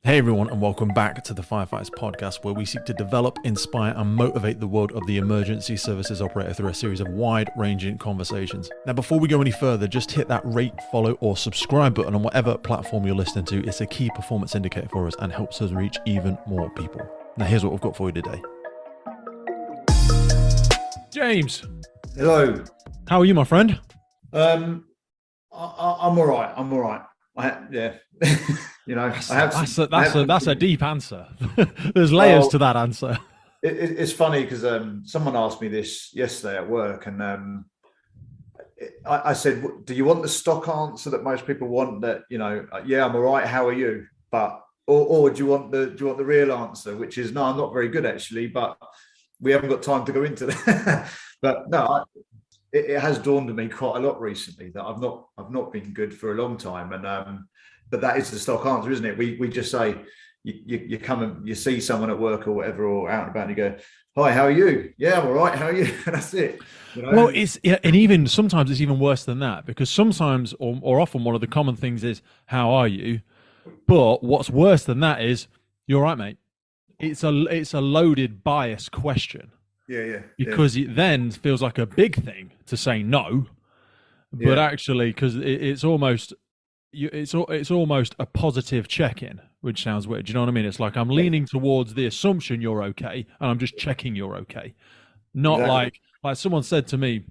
Hey everyone, and welcome back to the Firefighters podcast, where we seek to develop, inspire, and motivate the world of the emergency services operator through a series of wide-ranging conversations. Now, before we go any further, just hit that rate, follow, or subscribe button on whatever platform you're listening to. It's a key performance indicator for us and helps us reach even more people. Now, here's what we've got for you today. James. Hello. How are you, my friend? I'm all right. I'm all right. Yeah. That's a deep answer. There's layers to that answer. It's funny because someone asked me this yesterday at work, and I said, "Do you want the stock answer that most people want? That yeah, I'm all right. How are you?" Or do you want the real answer, which is no, I'm not very good actually, but we haven't got time to go into that. But no, it has dawned on me quite a lot recently that I've not been good for a long time, and but that is the stock answer, isn't it? We just say you come and you see someone at work or whatever, or out and about, and you go, "Hi, how are you?" "Yeah, I'm all right. How are you?" And that's it. Well, and even sometimes it's even worse than that, because sometimes or often one of the common things is, "How are you?" But what's worse than that is, "You're right, mate." It's a loaded bias question. Yeah. Because it then feels like a big thing to say no, but actually, because it's almost a positive check-in, which sounds weird. Do you know what I mean? It's like I'm leaning towards the assumption you're okay, and I'm just checking you're okay. Not exactly. like someone said to me,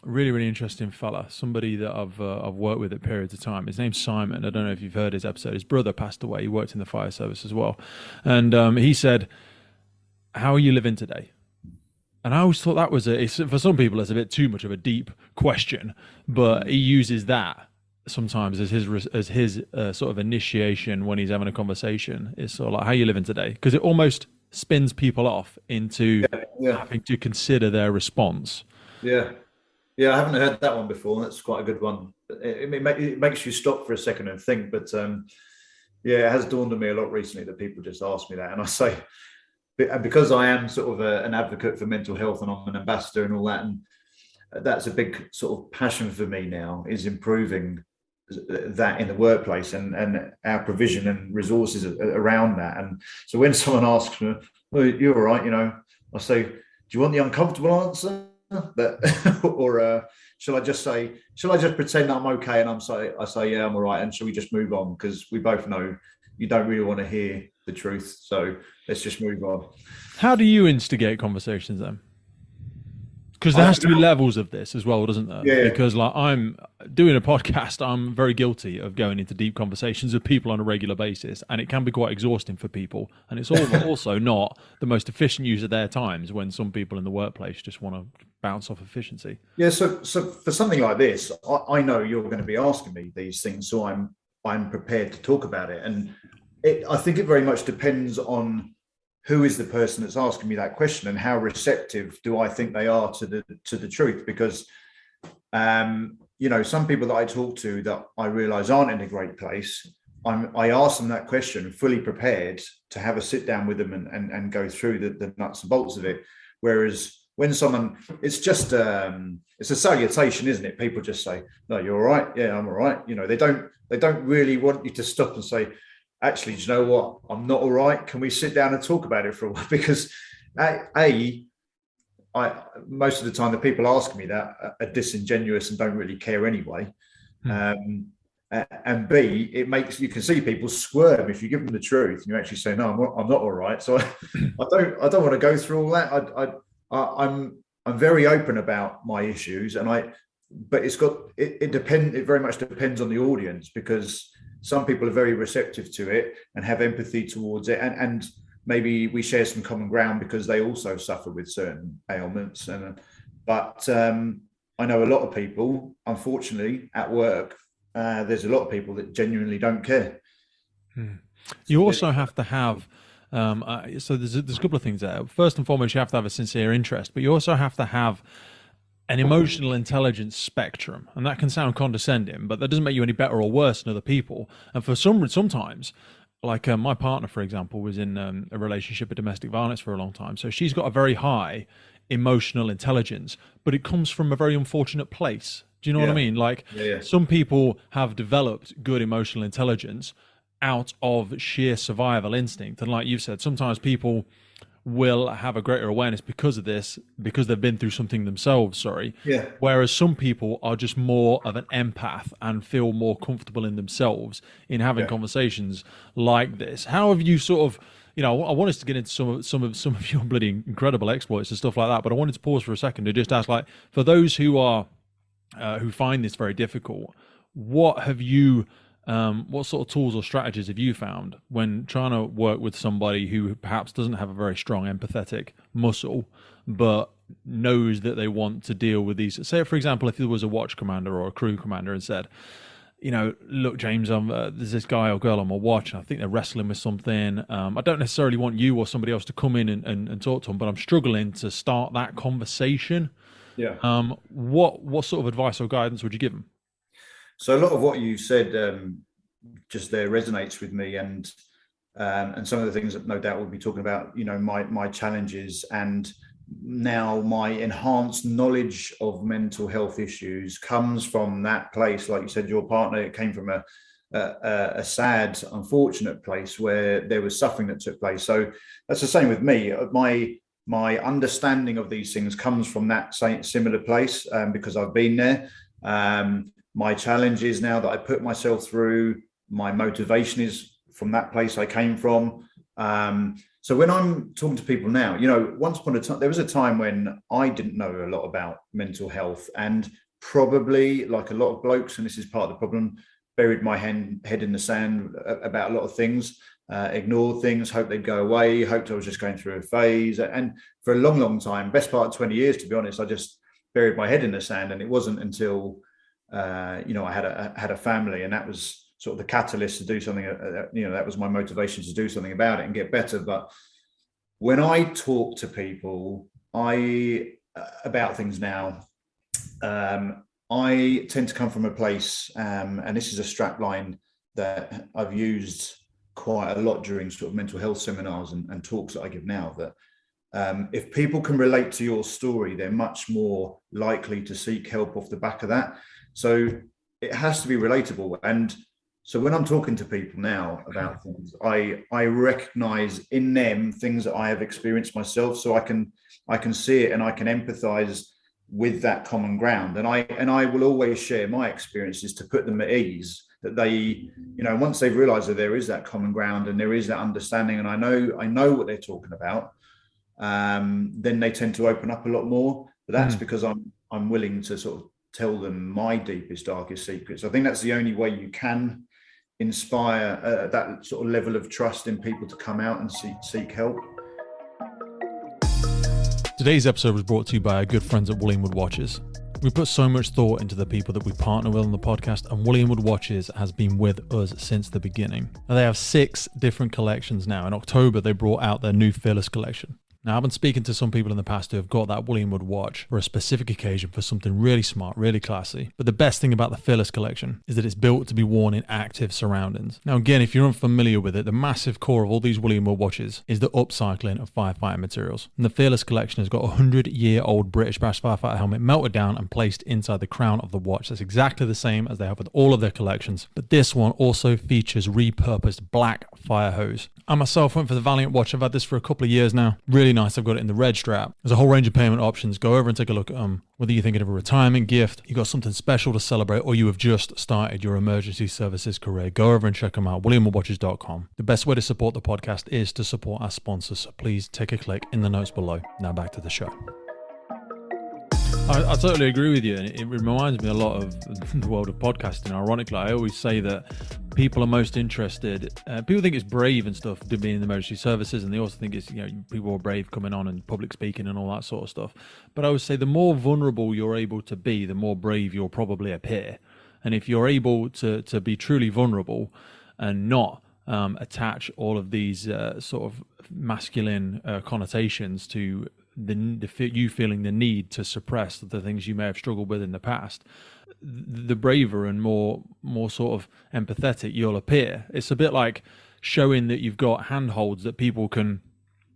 really, really interesting fella, somebody that I've worked with at periods of time. His name's Simon. I don't know if you've heard his episode. His brother passed away. He worked in the fire service as well, and he said, "How are you living today?" And I always thought that was for some people it's a bit too much of a deep question, but he uses that sometimes as his sort of initiation when he's having a conversation. It's sort of like, "How are you living today?" Because it almost spins people off into having to consider their response. Yeah, I haven't heard that one before. That's quite a good one. It makes you stop for a second and think. But it has dawned on me a lot recently that people just ask me that, and I say, because I am sort of an advocate for mental health and I'm an ambassador and all that, and that's a big sort of passion for me now, is improving that in the workplace and our provision and resources around that. And so when someone asks me, "Well, you're all right," I say, "Do you want the uncomfortable answer? Or shall I just pretend that I'm okay?" And I say, "Yeah, I'm all right." And shall we just move on? Because we both know you don't really want to hear the truth. So let's just move on. How do you instigate conversations then? Because there has to be levels of this as well, doesn't there? Yeah. Because like I'm doing a podcast, I'm very guilty of going into deep conversations with people on a regular basis, and it can be quite exhausting for people. And it's also not the most efficient use of their times when some people in the workplace just want to bounce off efficiency. Yeah. So for something like this, I know you're going to be asking me these things, so I'm prepared to talk about it. And I think it very much depends on who is the person that's asking me that question and how receptive do I think they are to the truth. Because some people that I talk to that I realize aren't in a great place, I ask them that question fully prepared to have a sit down with them and go through the nuts and bolts of it. Whereas when someone, it's just it's a salutation, isn't it? People just say, "No, you're all right." "Yeah, I'm all right." They don't really want you to stop and say, "Actually, do you know what? I'm not all right. Can we sit down and talk about it for a while?" Because most of the time the people asking me that are disingenuous and don't really care anyway. And B, you can see people squirm if you give them the truth and you actually say, "No, I'm not all right." So I don't want to go through all that. I'm very open about my issues, but it depends. It very much depends on the audience, because some people are very receptive to it and have empathy towards it, and maybe we share some common ground because they also suffer with certain ailments. But I know a lot of people, unfortunately, at work, there's a lot of people that genuinely don't care. You also have to have so there's a couple of things there. First and foremost, you have to have a sincere interest, but you also have to have an emotional intelligence spectrum, and that can sound condescending, but that doesn't make you any better or worse than other people. And for sometimes, like my partner, for example, was in a relationship of domestic violence for a long time, so she's got a very high emotional intelligence, but it comes from a very unfortunate place. Do you know what I mean? Like some people have developed good emotional intelligence, out of sheer survival instinct. And like you've said, sometimes people will have a greater awareness because of this, because they've been through something themselves, Yeah. whereas some people are just more of an empath and feel more comfortable in themselves in having conversations like this. How have you sort of, I want us to get into some of your bloody incredible exploits and stuff like that, but I wanted to pause for a second to just ask, like, for those who find this very difficult, what sort of tools or strategies have you found when trying to work with somebody who perhaps doesn't have a very strong empathetic muscle, but knows that they want to deal with these? Say, for example, if there was a watch commander or a crew commander and said, look, James, there's this guy or girl on my watch, and I think they're wrestling with something. I don't necessarily want you or somebody else to come in and talk to them, but I'm struggling to start that conversation. Yeah. What sort of advice or guidance would you give them? So a lot of what you said just there resonates with me, and some of the things that no doubt we'll be talking about, my challenges and now my enhanced knowledge of mental health issues comes from that place. Like you said, your partner, it came from a sad, unfortunate place where there was suffering that took place. So that's the same with me. My understanding of these things comes from that similar place, because I've been there. My challenges now that I put myself through, my motivation is from that place I came from. So when I'm talking to people now, once upon a time, there was a time when I didn't know a lot about mental health, and probably, like a lot of blokes, and this is part of the problem, buried my head in the sand about a lot of things, ignored things, hoped they'd go away, hoped I was just going through a phase. And for a long, long time, best part of 20 years, to be honest, I just buried my head in the sand. And it wasn't until I had a family, and that was sort of the catalyst to do something. That was my motivation to do something about it and get better. But when I talk to people, about things now, I tend to come from a place, and this is a strap line that I've used quite a lot during sort of mental health seminars and talks that I give now, that if people can relate to your story, they're much more likely to seek help off the back of that. So it has to be relatable. And so when I'm talking to people now about things, I recognize in them things that I have experienced myself, so I can see it and I can empathize with that common ground. And I will always share my experiences to put them at ease, that they, once they've realized that there is that common ground and there is that understanding, and I know what they're talking about, then they tend to open up a lot more. But that's because I'm willing to sort of tell them my deepest, darkest secrets. I think that's the only way you can inspire that sort of level of trust in people to come out and seek help. Today's episode was brought to you by our good friends at Wood Watches. We put so much thought into the people that we partner with on the podcast, and Wood Watches has been with us since the beginning. Now, they have 6 different collections now. In October, they brought out their new Fearless collection. Now, I've been speaking to some people in the past who have got that Wood watch for a specific occasion, for something really smart, really classy. But the best thing about the Fearless collection is that it's built to be worn in active surroundings. Now, again, if you're unfamiliar with it, the massive core of all these Wood watches is the upcycling of firefighting materials. And the Fearless collection has got a 100-year-old British Bash firefighter helmet melted down and placed inside the crown of the watch. That's exactly the same as they have with all of their collections. But this one also features repurposed black fire hose. I myself went for the Valiant watch. I've had this for a couple of years now. Really nice. I've got it in the red strap. There's a whole range of payment options. Go over and take a look at them. Whether you're thinking of a retirement gift, you got something special to celebrate, or you have just started your emergency services career, go over and check them out. WilliamWoodWatches.com. The best way to support the podcast is to support our sponsors. So please take a click in the notes below. Now back to the show. I totally agree with you, and it reminds me a lot of the world of podcasting. Ironically, I always say that people are most interested. People think it's brave and stuff to be in the emergency services, and they also think it's, people are brave coming on and public speaking and all that sort of stuff. But I would say the more vulnerable you're able to be, the more brave you'll probably appear. And if you're able to be truly vulnerable and not attach all of these sort of masculine connotations to you feeling the need to suppress the things you may have struggled with in the past, the braver and more sort of empathetic you'll appear. It's a bit like showing that you've got handholds that people can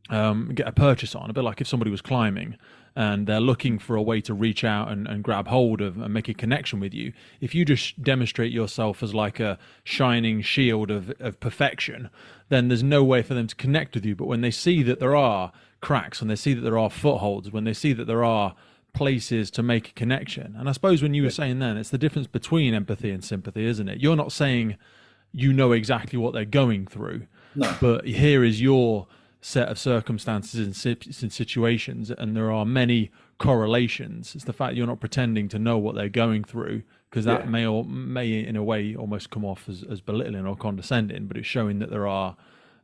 get a purchase on, a bit like if somebody was climbing and they're looking for a way to reach out and grab hold of and make a connection with you. If you just demonstrate yourself as like a shining shield of perfection, then there's no way for them to connect with you. But when they see that there are cracks, when they see that there are footholds, when they see that there are places to make a connection, and I suppose when you were saying then, it's the difference between empathy and sympathy, isn't it? You're not saying you know exactly what they're going through, No. but here is your set of circumstances and situations, and there are many correlations. It's the fact you're not pretending to know what they're going through, because that may in a way almost come off as belittling or condescending, but it's showing that there are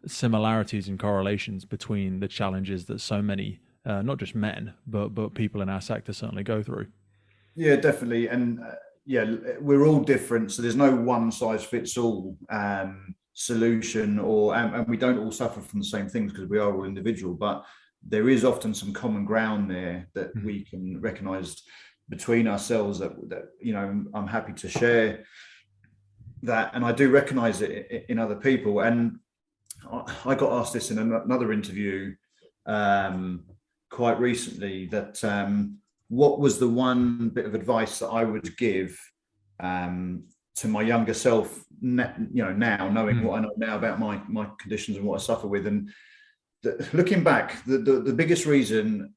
similarities and correlations between the challenges that so many not just men but people in our sector certainly go through. Yeah, definitely. And we're all different, so there's no one size fits all solution, and we don't all suffer from the same things because we are all individual, but there is often some common ground there that we can recognize between ourselves that I'm happy to share that, and I do recognize it in other people. And I got asked this in another interview quite recently, that what was the one bit of advice that I would give to my younger self, now knowing what I know now about my conditions and what I suffer with. And looking back, the biggest reason,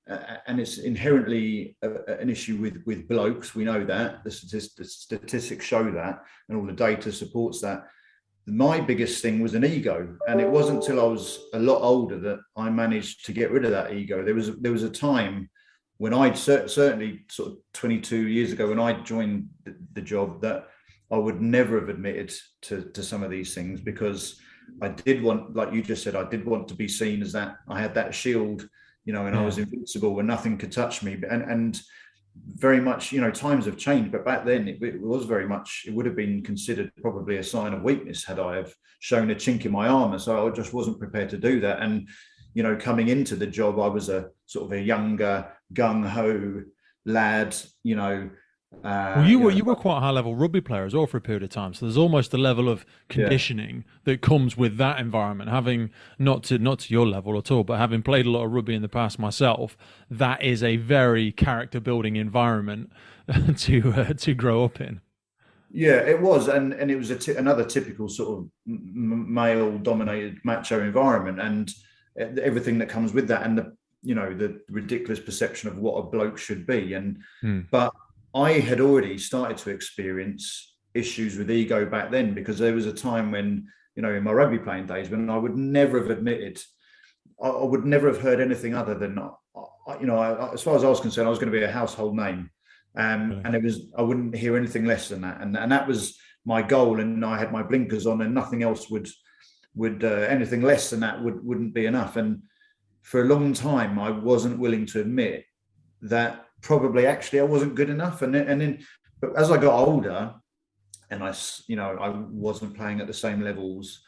and it's inherently an issue with blokes, we know that the statistics show that, and all the data supports that. My biggest thing was an ego, and it wasn't until I was a lot older that I managed to get rid of that ego. There was a time when I'd certainly sort of 22 years ago, when I joined the job, that I would never have admitted to some of these things, because I did want, like you just said, I did want to be seen as that. I had that shield, and I was invincible and nothing could touch me. And very much, times have changed, but back then it was very much, it would have been considered probably a sign of weakness had I have shown a chink in my armor. So I just wasn't prepared to do that. And, coming into the job, I was a sort of a younger, gung-ho lad, Well, you were quite a high level rugby player as well for a period of time, so there's almost a level of conditioning that comes with that environment. Having not to your level at all, but having played a lot of rugby in the past myself, that is a very character building environment to grow up in. Yeah, it was, and it was another typical sort of male dominated macho environment, and everything that comes with that, and the ridiculous perception of what a bloke should be, but I had already started to experience issues with ego back then, because there was a time when, in my rugby playing days, when I would never have admitted, I would never have heard anything other than, as far as I was concerned, I was going to be a household name. And I wouldn't hear anything less than that. And that was my goal. And I had my blinkers on, and nothing else would anything less than that wouldn't be enough. And for a long time, I wasn't willing to admit that probably actually I wasn't good enough. And then, but as I got older, and I wasn't playing at the same levels,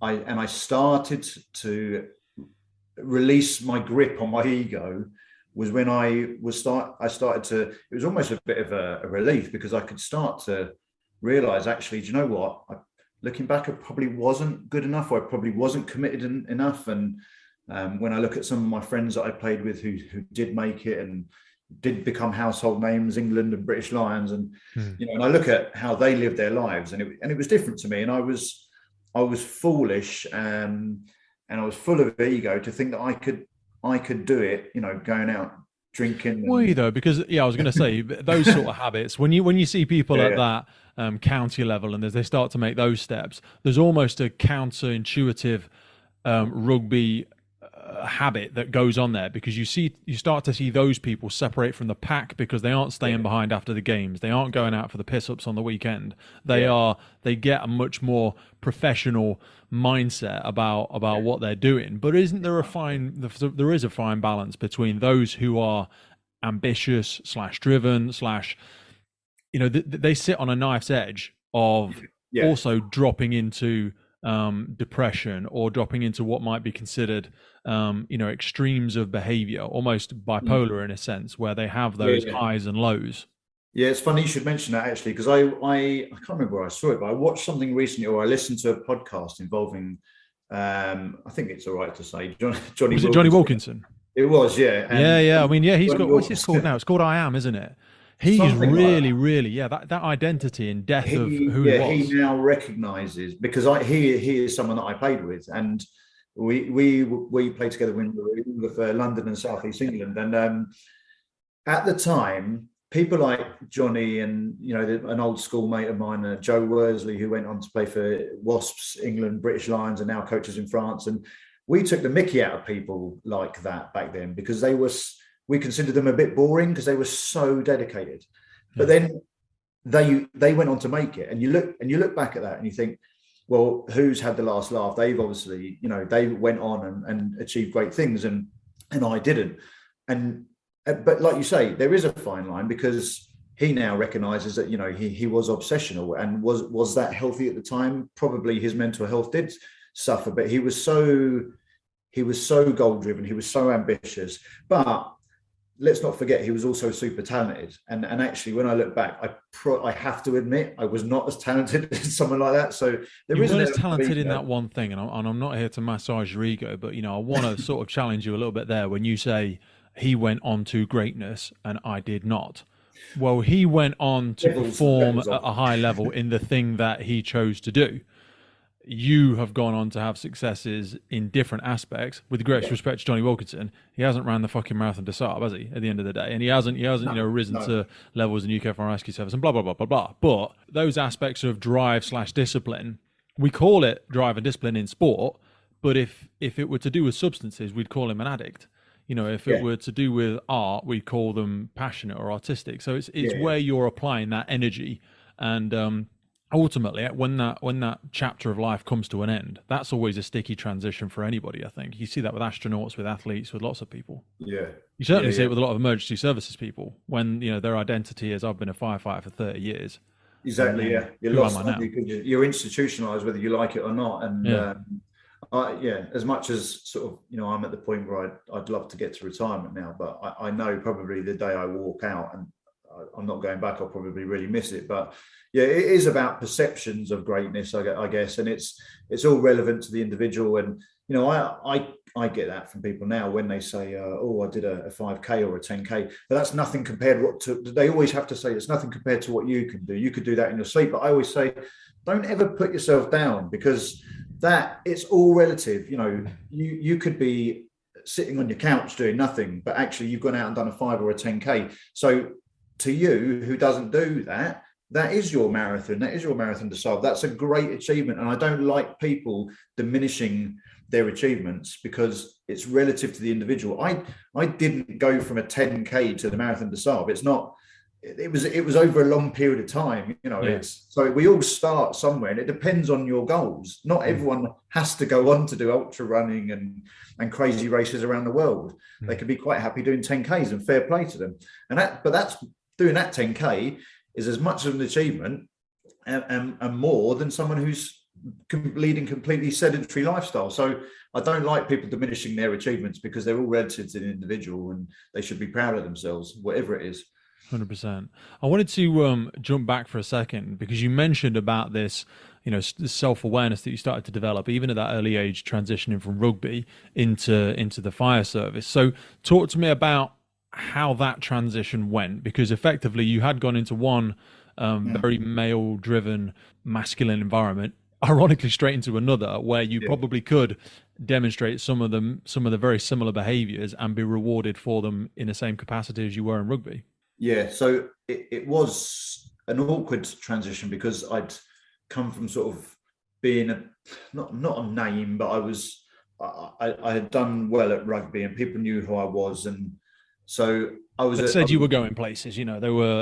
I started to release my grip on my ego, was when I started to, it was almost a bit of a relief, because I could start to realize, actually, do you know what? Looking back, I probably wasn't good enough, or I probably wasn't committed enough. And when I look at some of my friends that I played with who did make it and did become household names, England and British Lions, and and I look at how they lived their lives, and it was different to me, and I was foolish, and I was full of ego to think that I could do it, going out drinking. Were you though? Because I was going to say those sort of habits. When you see people at that county level, and as they start to make those steps, there's almost a counterintuitive rugby habit that goes on there, because you start to see those people separate from the pack, because they aren't staying behind after the games, they aren't going out for the piss ups on the weekend, they get a much more professional mindset about what they're doing. But isn't there there is a fine balance between those who are ambitious / driven / they sit on a knife's edge of also dropping into depression, or dropping into what might be considered extremes of behavior, almost bipolar in a sense, where they have those highs and lows. Yeah, it's funny you should mention that, actually, because I can't remember where I saw it, but I watched something recently, or I listened to a podcast involving I think it's all right to say Johnny. Was it Johnny Wilkinson? It was, yeah. And Yeah. I mean, yeah, he's Johnny got, what's this Wilkinson, called now? It's called I Am, isn't it? He's something like really, that. really, yeah, that identity and death of who he He was. now recognises, because he is someone that I played with, and we played together when we were for London and South East England, and at the time, people like Johnny and an old schoolmate of mine, Joe Worsley, who went on to play for Wasps, England, British Lions, and now coaches in France, and we took the mickey out of people like that back then because we considered them a bit boring because they were so dedicated. Yeah. But then they went on to make it, and you look back at that and you think, well, who's had the last laugh? They've obviously, they went on and achieved great things, and I didn't. But like you say, there is a fine line because he now recognises that he was obsessional, and was that healthy at the time? Probably his mental health did suffer, but he was so goal driven, he was so ambitious. But let's not forget, he was also super talented. And actually, when I look back, I have to admit I was not as talented as someone like that. So you weren't as talented in that one thing, and I'm not here to massage your ego, but I want to sort of challenge you a little bit there when you say he went on to greatness and I did not. Well, he went on to perform at a high level in the thing that he chose to do. You have gone on to have successes in different aspects. With the greatest respect to Johnny Wilkinson, he hasn't ran the fucking marathon des Sables, has he? At the end of the day, and he hasn't risen to levels in UK Fire Rescue Service and blah blah blah blah blah. But those aspects of drive/discipline, we call it drive and discipline in sport. But if it were to do with substances, we'd call him an addict. If it were to do with art, we'd call them passionate or artistic. So it's where you're applying that energy, and ultimately, when that chapter of life comes to an end, that's always a sticky transition for anybody. I think you see that with astronauts, with athletes, with lots of people. Yeah, you certainly see it with a lot of emergency services people when their identity is, I've been a firefighter for 30 years. Exactly. Yeah, you're lost because you're institutionalized whether you like it or not, and. As much as sort of, I'm at the point where I'd love to get to retirement now, but I know probably the day I walk out and I'm not going back, I'll probably really miss it. But yeah, it is about perceptions of greatness, I guess, and it's all relevant to the individual. And I get that from people now when they say, "Oh, I did a 5K or a 10K," but that's nothing compared to. They always have to say it's nothing compared to what you can do. You could do that in your sleep, but I always say, don't ever put yourself down because that it's all relative. You could be sitting on your couch doing nothing, but actually you've gone out and done a 5 or a 10K. So to you who doesn't do that, that is your marathon. That is your marathon to solve. That's a great achievement. And I don't like people diminishing their achievements because it's relative to the individual. I didn't go from a 10K to the marathon to solve. It's not. It was over a long period of time, so we all start somewhere, and it depends on your goals. Not everyone has to go on to do ultra running and crazy races around the world. They could be quite happy doing 10Ks, and fair play to them. But that's doing that 10K is as much of an achievement and more than someone who's leading completely sedentary lifestyle. So I don't like people diminishing their achievements because they're all relative to the individual, and they should be proud of themselves, whatever it is. 100%. I wanted to jump back for a second because you mentioned about this, this self-awareness that you started to develop even at that early age, transitioning from rugby into the fire service. So talk to me about how that transition went, because effectively you had gone into one very male-driven, masculine environment, ironically straight into another where you probably could demonstrate some of the very similar behaviors and be rewarded for them in the same capacity as you were in rugby. Yeah, so it was an awkward transition because I'd come from sort of being not a name, but I had done well at rugby and people knew who I was, and so I was. It said you were going places, you were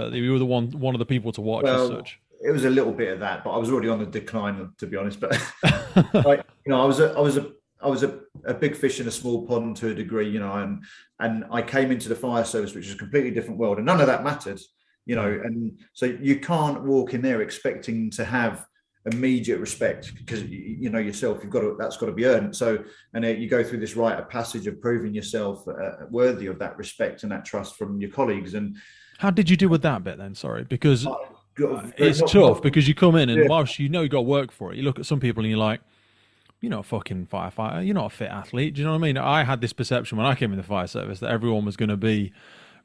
the one of the people to watch as such. It was a little bit of that, but I was already on the decline, to be honest. But I was a big fish in a small pond to a degree, and I came into the fire service, which is a completely different world, and none of that mattered, and so you can't walk in there expecting to have immediate respect because yourself, that's got to be earned. So, and you go through this rite of passage of proving yourself worthy of that respect and that trust from your colleagues. And how did you deal with that bit then? Sorry, because it's tough because you come in and whilst you got to work for it, you look at some people and you're like, you're not a fucking firefighter. You're not a fit athlete. Do you know what I mean? I had this perception when I came in the fire service that everyone was going to be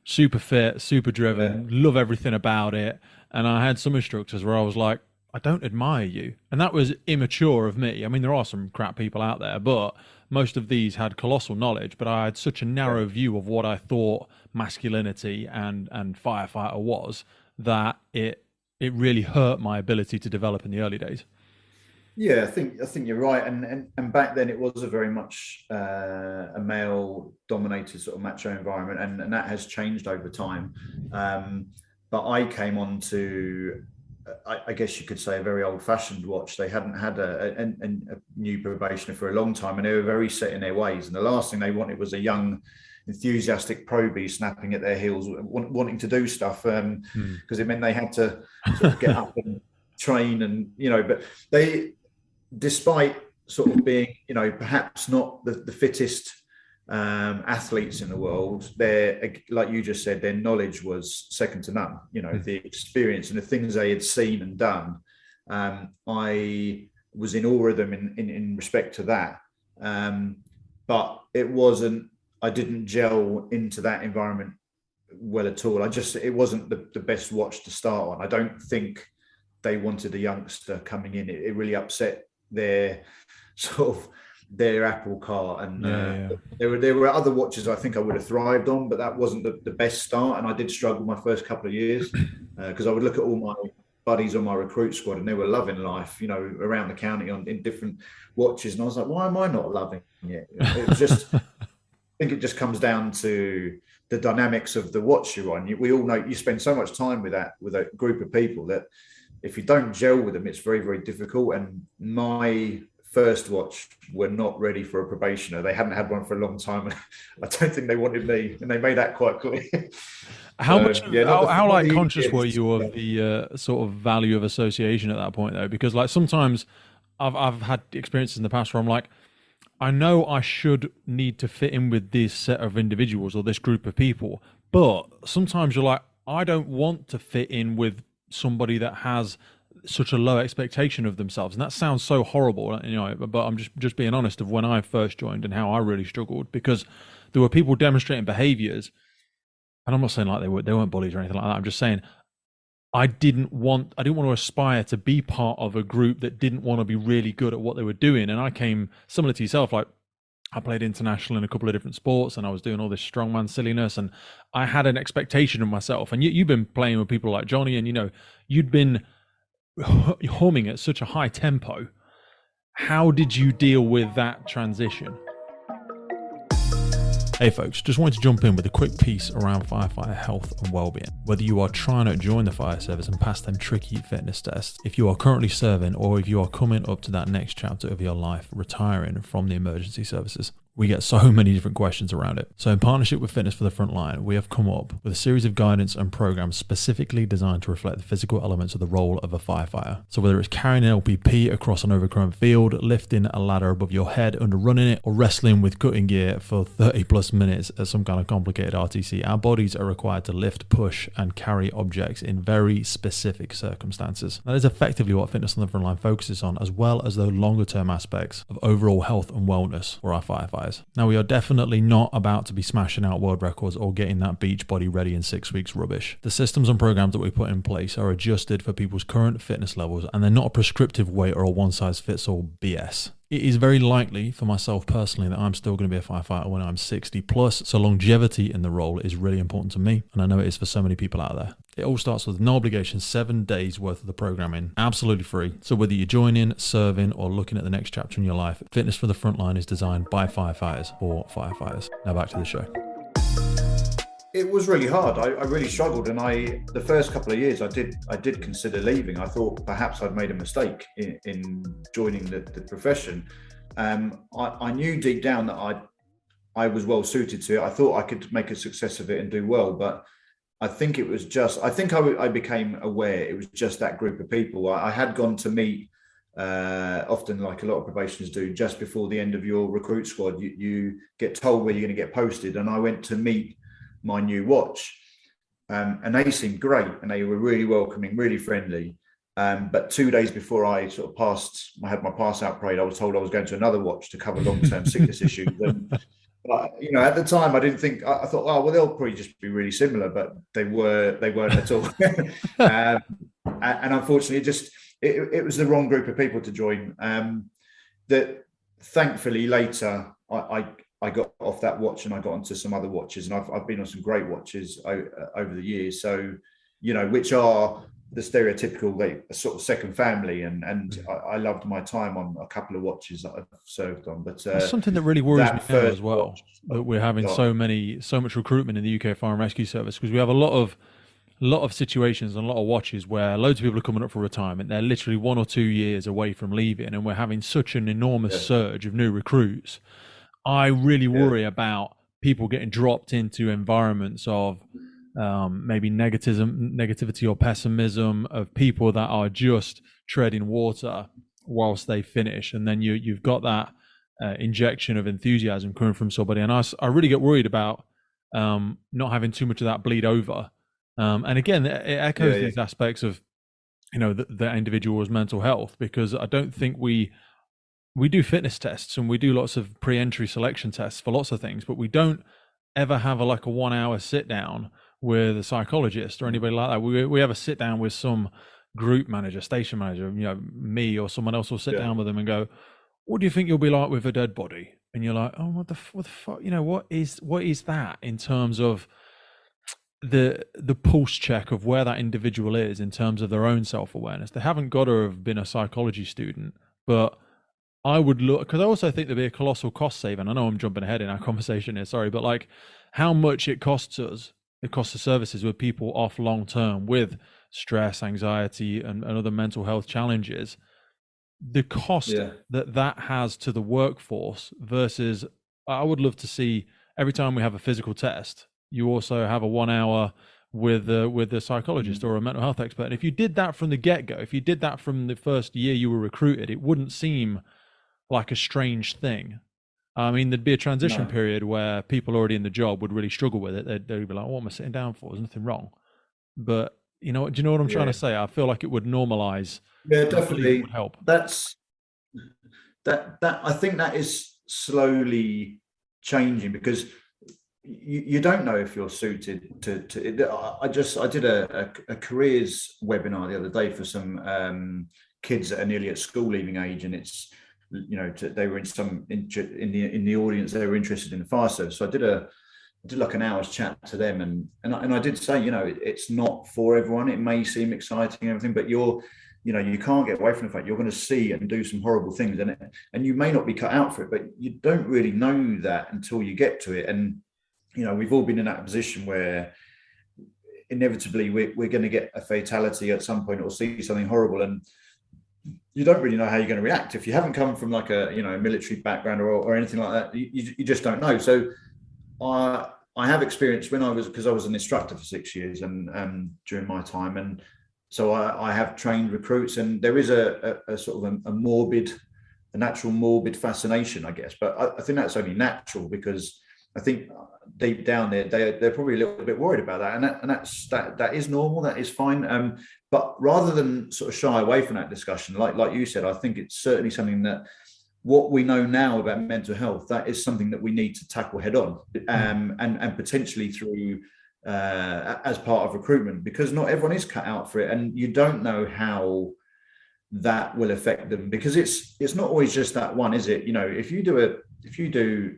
super fit, super driven, love everything about it. And I had some instructors where I was like, I don't admire you. And that was immature of me. I mean, there are some crap people out there, but most of these had colossal knowledge. But I had such a narrow view of what I thought masculinity and firefighter was that it really hurt my ability to develop in the early days. Yeah, I think you're right, and back then it was a very much a male dominated sort of macho environment, and that has changed over time. But I came on to, I guess you could say, a very old fashioned watch. They hadn't had a new probationer for a long time, and they were very set in their ways. And the last thing they wanted was a young, enthusiastic probie snapping at their heels, wanting to do stuff, because it meant they had to sort of get up and train, and but they, despite sort of being, perhaps not the fittest athletes in the world, they're, like you just said, their knowledge was second to none. The experience and the things they had seen and done. I was in awe of them in respect to that. But it wasn't, I didn't gel into that environment well at all. It wasn't the best watch to start on. I don't think they wanted a youngster coming in. It really upset their sort of their apple cart, and there were other watches I think I would have thrived on, but that wasn't the best start, and I did struggle my first couple of years because I would look at all my buddies on my recruit squad and they were loving life, around the county in different watches, and I was like, why am I not loving it? It was just, I think it just comes down to the dynamics of the watch you're on. We all know you spend so much time with a group of people that if you don't gel with them, it's very, very difficult. And my first watch were not ready for a probationer. They hadn't had one for a long time. I don't think they wanted me, and they made that quite clear. How conscious were you of the sort of value of association at that point, though? Because like sometimes I've had experiences in the past where I'm like, I know I should need to fit in with this set of individuals or this group of people, but sometimes you're like, I don't want to fit in with somebody that has such a low expectation of themselves. And that sounds so horrible, but I'm just being honest of when I first joined and how I really struggled, because there were people demonstrating behaviors, and I'm not saying like they weren't bullies or anything like that. I'm just saying I didn't want to aspire to be part of a group that didn't want to be really good at what they were doing. And I came similar to yourself, like I played international in a couple of different sports, and I was doing all this strongman silliness, and I had an expectation of myself. And you've been playing with people like Johnny, and you'd been humming at such a high tempo. How did you deal with that transition? Hey folks, just wanted to jump in with a quick piece around firefighter health and wellbeing. Whether you are trying to join the fire service and pass them tricky fitness tests, if you are currently serving, or if you are coming up to that next chapter of your life, retiring from the emergency services, we get so many different questions around it. So in partnership with Fitness for the Frontline, we have come up with a series of guidance and programs specifically designed to reflect the physical elements of the role of a firefighter. So whether it's carrying an LPP across an overgrown field, lifting a ladder above your head under running it, or wrestling with cutting gear for 30 plus minutes at some kind of complicated RTC, our bodies are required to lift, push, and carry objects in very specific circumstances. That is effectively what Fitness on the Frontline focuses on, as well as the longer term aspects of overall health and wellness for our firefighters. Now, we are definitely not about to be smashing out world records or getting that beach body ready in 6 weeks rubbish. The systems and programs that we put in place are adjusted for people's current fitness levels, and they're not a prescriptive weight or a one-size-fits-all BS. It is very likely for myself personally that I'm still going to be a firefighter when I'm 60 plus, so longevity in the role is really important to me, and I know it is for so many people out there. It all starts with no obligation, 7 days worth of the programming, absolutely free. So whether you're joining, serving, or looking at the next chapter in your life, Fitness for the Frontline is designed by firefighters for firefighters. Now back to the show. It was really hard. I really struggled, and the first couple of years I did consider leaving. I thought perhaps I'd made a mistake in joining the profession. I knew deep down that I was well suited to it. I thought I could make a success of it and do well, but I think it was just, I became aware it was just that group of people. I had gone to meet, often like a lot of probationers do, just before the end of your recruit squad, you get told where you're going to get posted. And I went to meet my new watch, and they seemed great, and they were really welcoming, really friendly. But 2 days before I sort of I had my pass out parade, I was told I was going to another watch to cover long-term sickness issues. And at the time, I didn't think. I thought, oh well, they'll probably just be really similar, but they weren't at all. And unfortunately, it was the wrong group of people to join. That thankfully later I got off that watch and I got onto some other watches, and I've been on some great watches over the years. So, which are the stereotypical sort of second family, and I loved my time on a couple of watches that I've served on. But that's something that really worries me now as well, that we're having so much recruitment in the UK Fire and Rescue Service, because we have a lot of situations and a lot of watches where loads of people are coming up for retirement. They're literally 1 or 2 years away from leaving, and we're having such an enormous surge of new recruits. I really worry about people getting dropped into environments of maybe negativity or pessimism, of people that are just treading water whilst they finish, and then you've got that injection of enthusiasm coming from somebody, and I really get worried about not having too much of that bleed over, and again it echoes these aspects of the individual's mental health, because I don't think we do fitness tests and we do lots of pre-entry selection tests for lots of things, but we don't ever have a 1 hour sit down with a psychologist or anybody like that. We have a sit down with some group manager, station manager, me or someone else will sit down with them and go, what do you think you'll be like with a dead body? And you're like, oh, what the fuck? What is that in terms of the pulse check of where that individual is in terms of their own self-awareness? They haven't got to have been a psychology student, but I would look, because I also think there'd be a colossal cost saving. I know I'm jumping ahead in our conversation here, sorry, but how much it costs us, it costs the services with people off long term with stress, anxiety, and other mental health challenges. The cost that has to the workforce versus, I would love to see every time we have a physical test, you also have a 1 hour with a psychologist or a mental health expert. And if you did that from the get-go, if you did that from the first year you were recruited, it wouldn't seem like a strange thing. I mean, there'd be a transition period where people already in the job would really struggle with it. They'd be like, what am I sitting down for? There's nothing wrong. But do you know what I'm trying to say? I feel like it would normalize. Yeah, definitely. It would help. That I think that is slowly changing, because you don't know if you're suited to I did a careers webinar the other day for some kids that are nearly at school leaving age, and it's they were in the audience, they were interested in the fire service. So I did like an hour's chat to them, and I did say, it's not for everyone. It may seem exciting and everything, but you can't get away from the fact you're going to see and do some horrible things, and you may not be cut out for it, but you don't really know that until you get to it. And we've all been in that position where inevitably we're going to get a fatality at some point or see something horrible, and you don't really know how you're going to react if you haven't come from a military background or anything like that. You just don't know. So I have experience because I was an instructor for 6 years and during my time, and so I have trained recruits, and there is a sort of a natural morbid fascination, I guess. But I think that's only natural, because I think deep down there they're probably a little bit worried about that, and that is normal, that is fine. But rather than sort of shy away from that discussion, like you said, I think it's certainly something that what we know now about mental health, that is something that we need to tackle head on, and potentially through as part of recruitment, because not everyone is cut out for it, and you don't know how that will affect them, because it's not always just that one, is it? If you do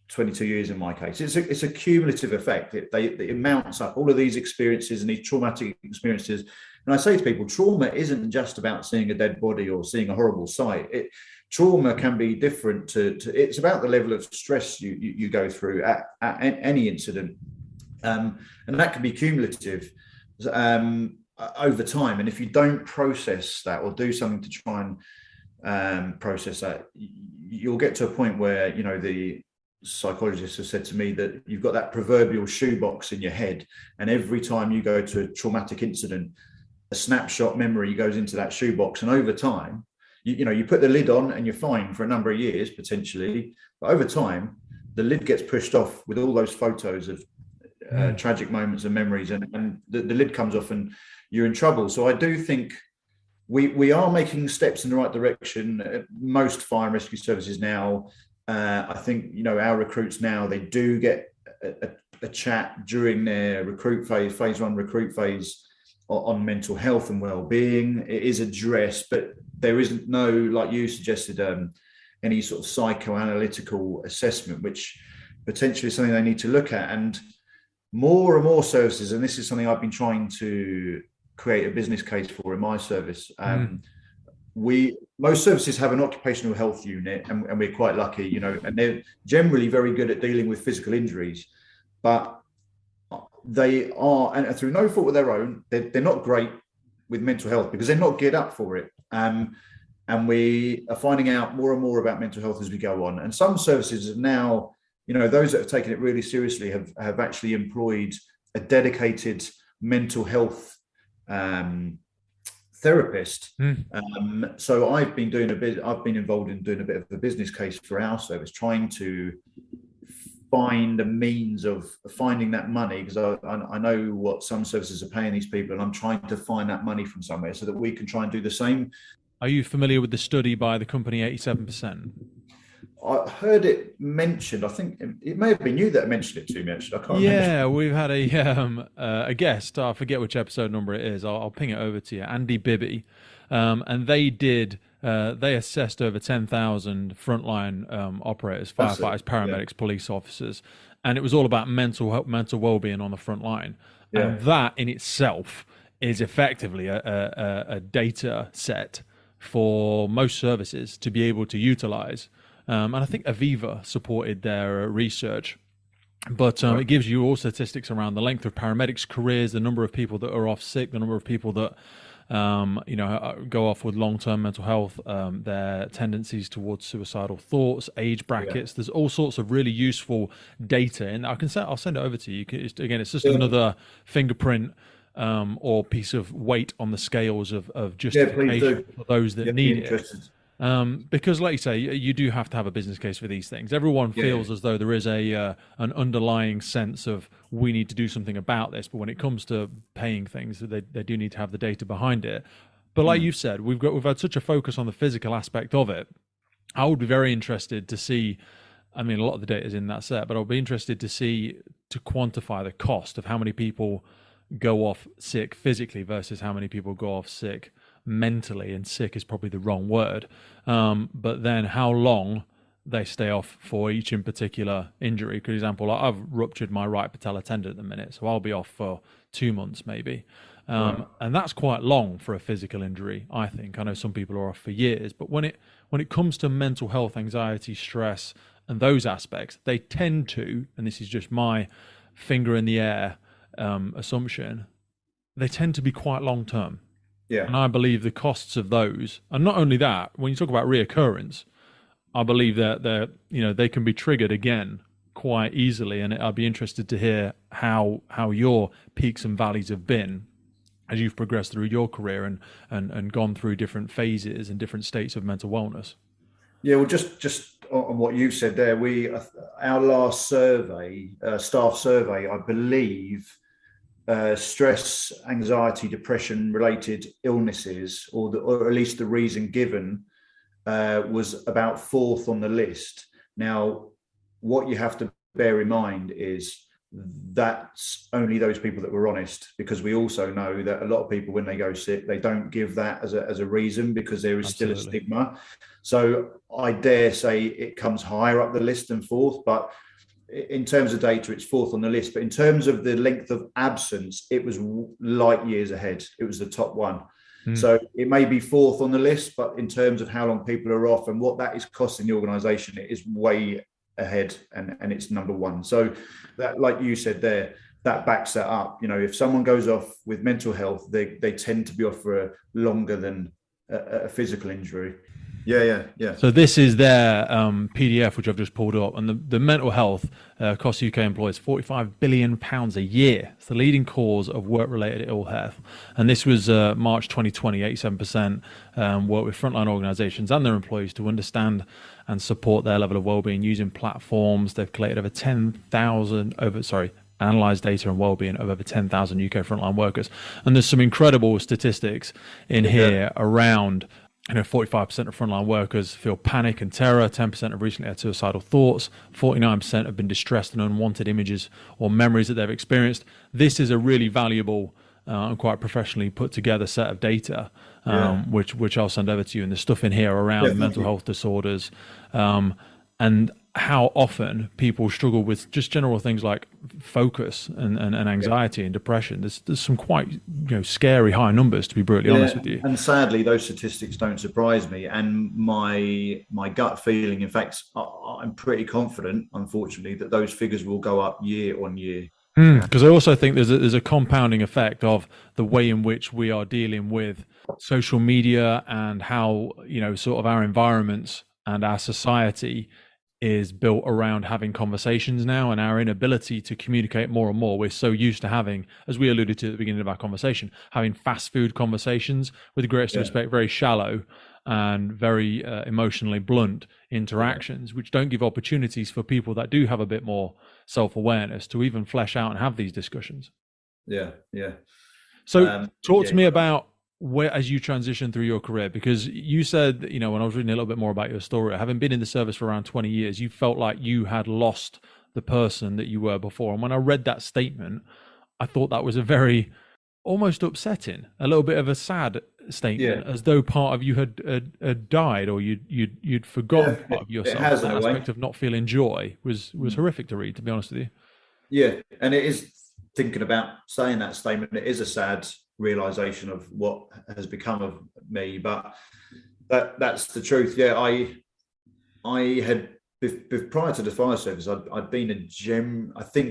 22 years in my case, it's a cumulative effect. It mounts up, all of these experiences and these traumatic experiences. And I say to people, trauma isn't just about seeing a dead body or seeing a horrible sight. Trauma can be different to it's about the level of stress you go through at any incident, and that can be cumulative over time. And if you don't process that or do something to try and process that, you'll get to a point where the psychologists have said to me that you've got that proverbial shoebox in your head, and every time you go to a traumatic incident, a snapshot memory goes into that shoebox, and over time, you put the lid on and you're fine for a number of years potentially, but over time the lid gets pushed off with all those photos of tragic moments and memories, and the lid comes off and you're in trouble. So I do think we are making steps in the right direction. Most fire and rescue services now, I think, our recruits now, they do get a chat during their phase one recruit phase on mental health and well-being. It is addressed, but there isn't no, like you suggested, any sort of psychoanalytical assessment, which potentially is something they need to look at. And more and more services, and this is something I've been trying to create a business case for in my service. Most services have an occupational health unit, and we're quite lucky, and they're generally very good at dealing with physical injuries, but they are, and through no fault of their own, they're not great with mental health because they're not geared up for it. And we are finding out more and more about mental health as we go on. And some services are now, those that have taken it really seriously have actually employed a dedicated mental health therapist. So I've been involved in doing a bit of a business case for our service, trying to find a means of finding that money, because I know what some services are paying these people, and I'm trying to find that money from somewhere so that we can try and do the same. Are you familiar with the study by the company 87%? I heard it mentioned. I think it may have been you that mentioned it to me, actually. I can't remember. Yeah, we've had a guest. I forget which episode number it is. I'll ping it over to you. Andy Bibby. And they assessed over 10,000 frontline operators, firefighters, paramedics, police officers. And it was all about mental well-being on the front line. Yeah. And that in itself is effectively a data set for most services to be able to utilize. And I think Aviva supported their research. But it gives you all statistics around the length of paramedics' careers, the number of people that are off sick, the number of people that go off with long-term mental health, their tendencies towards suicidal thoughts, age brackets. There's all sorts of really useful data, and I'll send it over to you. It's just another fingerprint or piece of weight on the scales of justification for those that need it. Because, like you say, you do have to have a business case for these things. Everyone feels as though there is an underlying sense of we need to do something about this, but when it comes to paying things, they do need to have the data behind it. But like you've said, we've had such a focus on the physical aspect of it. I would be very interested to see. I mean, a lot of the data is in that set, but I'll be interested to quantify the cost of how many people go off sick physically versus how many people go off sick mentally, and sick is probably the wrong word, but then how long they stay off for each in particular injury. For example, I've ruptured my right patellar tendon at the minute, so I'll be off for 2 months maybe, and that's quite long for a physical injury. I think I know some people are off for years, but when it comes to mental health, anxiety, stress, and those aspects, they tend to, and this is just my finger in the air assumption, they tend to be quite long term. Yeah. And I believe the costs of those, and not only that, when you talk about reoccurrence, I believe that they can be triggered again quite easily. And I'd be interested to hear how your peaks and valleys have been as you've progressed through your career and gone through different phases and different states of mental wellness. Yeah, well, just on what you said there, our last survey, staff survey, I believe, stress, anxiety, depression related illnesses, or at least the reason given, was about 4th on the list. Now, what you have to bear in mind is that's only those people that were honest, because we also know that a lot of people, when they go sick, they don't give that as a reason, because there is still a stigma. So I dare say it comes higher up the list than 4th, but in terms of data, it's 4th on the list. But in terms of the length of absence, it was light years ahead. It was the top one. So it may be 4th on the list, but in terms of how long people are off and what that is costing the organisation, it is way ahead, and it's number 1. So that, like you said there, that backs that up. If someone goes off with mental health, they tend to be off for longer than a physical injury. Yeah. So this is their PDF, which I've just pulled up, and the mental health costs UK employers £45 billion a year. It's the leading cause of work-related ill health. And this was March 2020, 87% work with frontline organisations and their employees to understand and support their level of well-being using platforms. They've collated over analysed data and wellbeing of over 10,000 UK frontline workers. And there's some incredible statistics in here around, 45% of frontline workers feel panic and terror. 10% have recently had suicidal thoughts. 49% have been distressed and unwanted images or memories that they've experienced. This is a really valuable and quite professionally put together set of data, which I'll send over to you. And there's stuff in here around mental health disorders, and how often people struggle with just general things like focus and anxiety and depression. There's some quite scary high numbers, to be brutally honest with you. And sadly, those statistics don't surprise me. And my gut feeling, in fact, I'm pretty confident, unfortunately, that those figures will go up year on year. Because I also think there's a compounding effect of the way in which we are dealing with social media and how sort of our environments and our society is built around having conversations now, and our inability to communicate more and more. We're so used to having, as we alluded to at the beginning of our conversation, having fast food conversations, with the greatest respect, very shallow and very emotionally blunt interactions, which don't give opportunities for people that do have a bit more self-awareness to even flesh out and have these discussions. So talk to me about where, as you transition through your career, because you said, when I was reading a little bit more about your story, having been in the service for around 20 years, you felt like you had lost the person that you were before. And when I read that statement, I thought that was a very almost upsetting, a little bit of a sad statement, as though part of you had died, or you'd forgotten part of yourself. It has, that aspect of not feeling joy was horrific to read, to be honest with you. Yeah, and it is, thinking about saying that statement, it is a sad realization of what has become of me, but that's the truth. I had, prior to the fire service, I'd been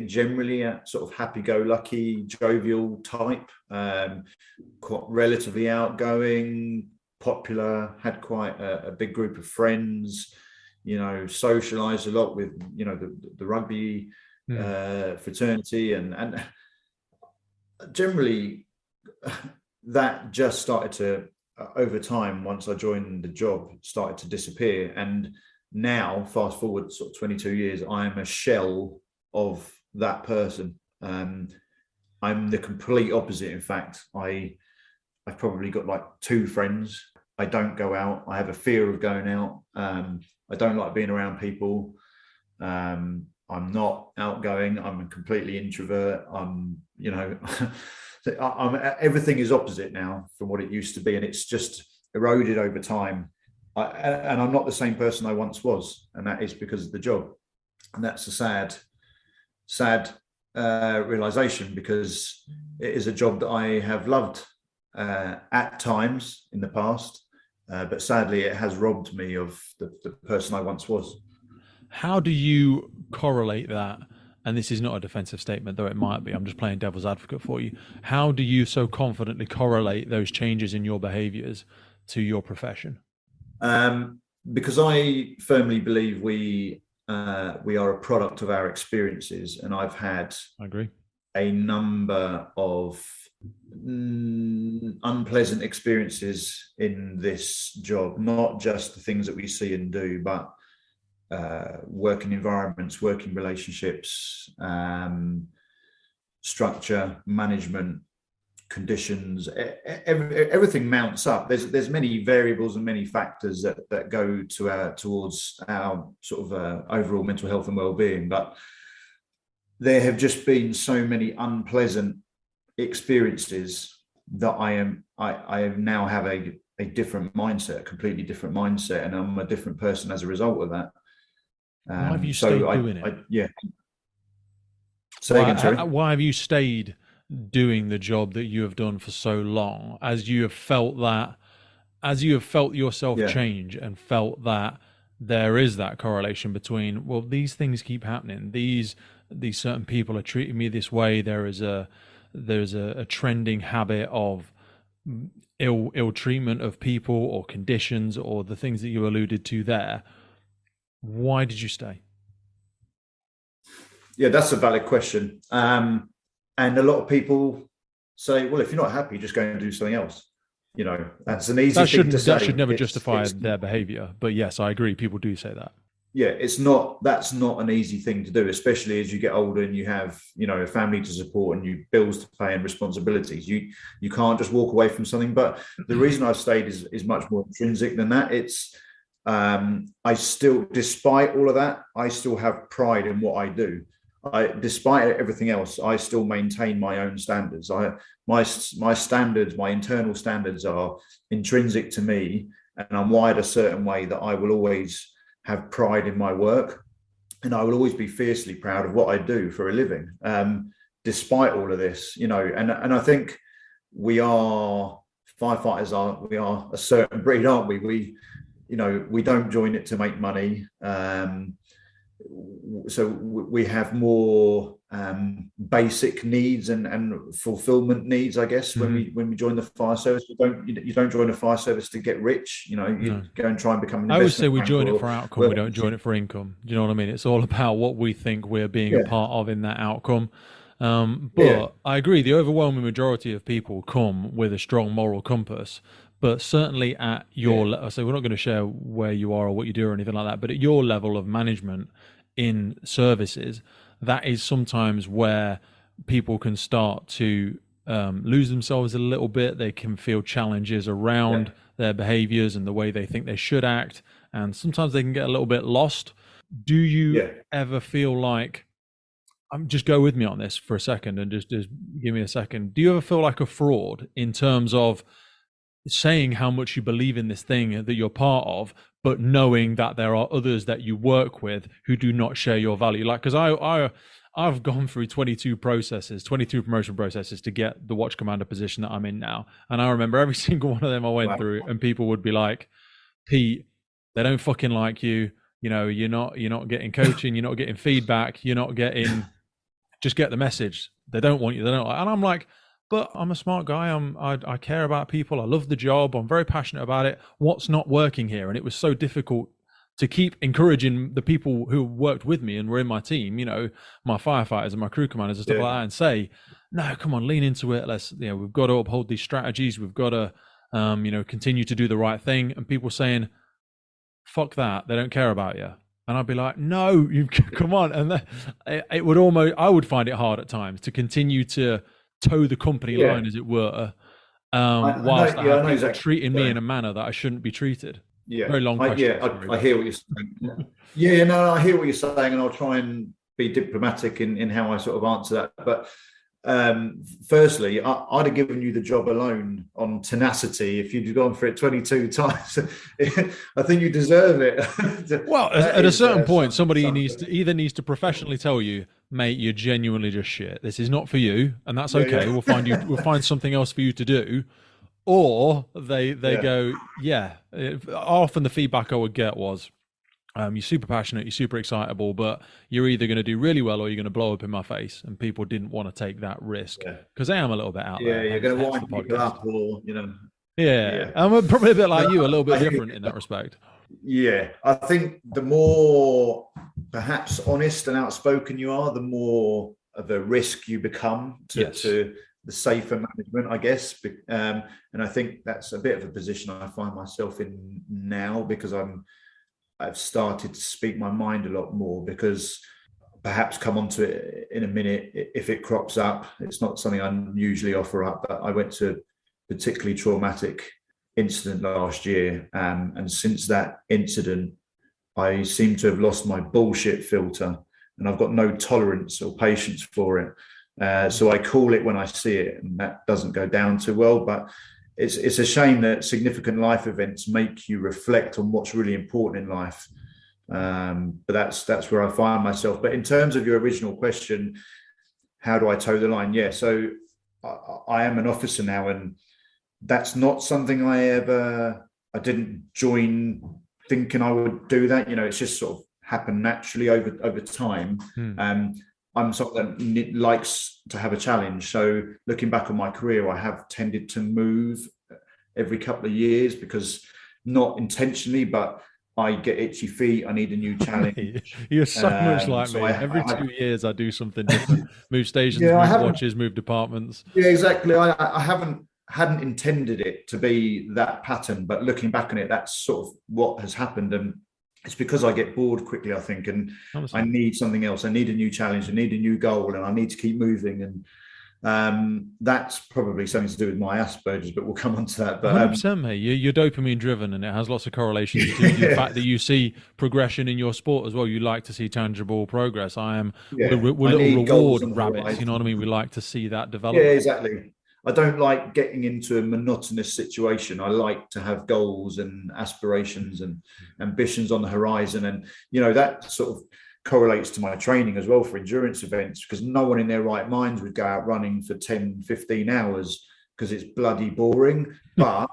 generally a sort of happy-go-lucky, jovial type, quite relatively outgoing, popular, had quite a big group of friends, socialized a lot with the rugby fraternity, and generally that just started to, over time, once I joined the job, started to disappear. And now, fast forward sort of 22 years, I am a shell of that person. I'm the complete opposite. In fact, I've probably got like 2 friends. I don't go out. I have a fear of going out. I don't like being around people. I'm not outgoing. I'm a completely introvert. Everything is opposite now from what it used to be, and it's just eroded over time. And I'm not the same person I once was, and that is because of the job. And that's a sad realization, because it is a job that I have loved at times in the past, but sadly it has robbed me of the person I once was. How do you correlate that? And this is not a defensive statement, though it might be. I'm just playing devil's advocate for you. How do you so confidently correlate those changes in your behaviors to your profession? Because I firmly believe we are a product of our experiences, and I've had, I agree, a number of unpleasant experiences in this job, not just the things that we see and do, but working environments, working relationships, structure, management, conditions, everything mounts up. There's many variables and many factors that go towards our sort of overall mental health and well-being, but there have just been so many unpleasant experiences that I now have a different mindset, a completely different mindset, and I'm a different person as a result of that. Why have you stayed doing it? Why have you stayed doing the job that you have done for so long, as you have felt yourself change and felt that there is that correlation between, well, these things keep happening, these certain people are treating me this way, there's a trending habit of ill treatment of people or conditions or the things that you alluded to there. Why did you stay? Yeah, that's a valid question. And a lot of people say, well, if you're not happy, just go and do something else. That's an easy thing to say. That should never justify their behavior. But yes, I agree. People do say that. it's not, that's not an easy thing to do, especially as you get older and you have, you know, a family to support and you bills to pay and responsibilities. You can't just walk away from something. But the reason I've stayed is much more intrinsic than that. It's I still, despite all of that, I still have pride in what I do. Despite everything else, I still maintain my own standards. My standards, my internal standards, are intrinsic to me, and I'm wired a certain way that I will always have pride in my work, and I will always be fiercely proud of what I do for a living, despite all of this, you know. And I think we are firefighters. We are a certain breed, aren't we? You know, we don't join it to make money. So we have more basic needs and fulfillment needs, I guess. When we join the fire service, you don't join a fire service to get rich. You know, you go and try and become an investment. I always say we join it for outcome. We don't join it for income. Do you know what I mean? It's all about what we think we're being a part of in that outcome. But I agree, the overwhelming majority of people come with a strong moral compass. But certainly at your so we're not going to share where you are or what you do or anything like that, but at your level of management in services, that is sometimes where people can start to lose themselves a little bit. They can feel challenges around their behaviors and the way they think they should act. And sometimes they can get a little bit lost. Do you ever feel like, just go with me on this for a second and just give me a second. Do you ever feel like a fraud in terms of saying how much you believe in this thing that you're part of, but knowing that there are others that you work with who do not share your value? Like, because I've gone through 22 promotion processes to get the watch commander position that I'm in now. And I remember every single one of them I went through, and people would be like, Pete, they don't fucking like you. You know, you're not getting coaching, you're not getting feedback, you're not getting, just get the message. They don't want you. They don't. And I'm like, but I'm a smart guy. I care about people. I love the job. I'm very passionate about it. What's not working here? And it was so difficult to keep encouraging the people who worked with me and were in my team, you know, my firefighters and my crew commanders and stuff like that, and say, no, come on, lean into it. We've got to uphold these strategies. We've got to, continue to do the right thing. And people saying, fuck that. They don't care about you. And I'd be like, no, you come on. And it would I would find it hard at times to continue to toe the company line, as it were, whilst I have people treating me in a manner that I shouldn't be treated. Very long question. I hear what you're saying. I hear what you're saying, and I'll try and be diplomatic in how I sort of answer that. But firstly, I'd have given you the job alone on tenacity if you'd gone for it 22 times. I think you deserve it. Well, at a certain point, somebody needs to professionally tell you, mate, you're genuinely just shit. This is not for you, and that's okay. We'll find something else for you to do. Or they go, often the feedback I would get was, you're super passionate, you're super excitable, but you're either going to do really well or you're going to blow up in my face. And people didn't want to take that risk because I am a little bit out there. You're going to wind people up, or I'm probably a bit like you, a little bit different in that respect. I think the more perhaps honest and outspoken you are, the more of a risk you become to the safer management, I guess. And I think that's a bit of a position I find myself in now, because I've started to speak my mind a lot more, because perhaps come on to it in a minute if it crops up. It's not something I usually offer up, but I went to a particularly traumatic incident last year. And since that incident, I seem to have lost my bullshit filter, and I've got no tolerance or patience for it. So I call it when I see it, and that doesn't go down too well. But it's a shame that significant life events make you reflect on what's really important in life. But that's where I find myself. But in terms of your original question, how do I toe the line? So I am an officer now, and that's not something I didn't join thinking I would do that. You know, it's just sort of happened naturally over time. I'm someone that likes to have a challenge. So looking back on my career, I have tended to move every couple of years, because not intentionally, but I get itchy feet. I need a new challenge. You're so much like me. Every 2 years I do something different. Move stations, move watches, move departments. Yeah, exactly. I hadn't intended it to be that pattern, but looking back on it, that's sort of what has happened. And it's because I get bored quickly, I think, and I Honestly. need something else. I need a new challenge. I need a new goal, and I need to keep moving. And that's probably something to do with my Asperger's, but we'll come on to that. But 100%, mate. You're dopamine driven, and it has lots of correlations to the fact that you see progression in your sport as well. You like to see tangible progress. I am. yeah, We're I little need goals reward on the rabbits. You know what I mean? We horizon. like to see that Yeah, development. exactly. I don't like getting into a monotonous situation. I like to have goals and aspirations and ambitions on the horizon. And, that sort of correlates to my training as well for endurance events, because no one in their right minds would go out running for 10, 15 hours because it's bloody boring. But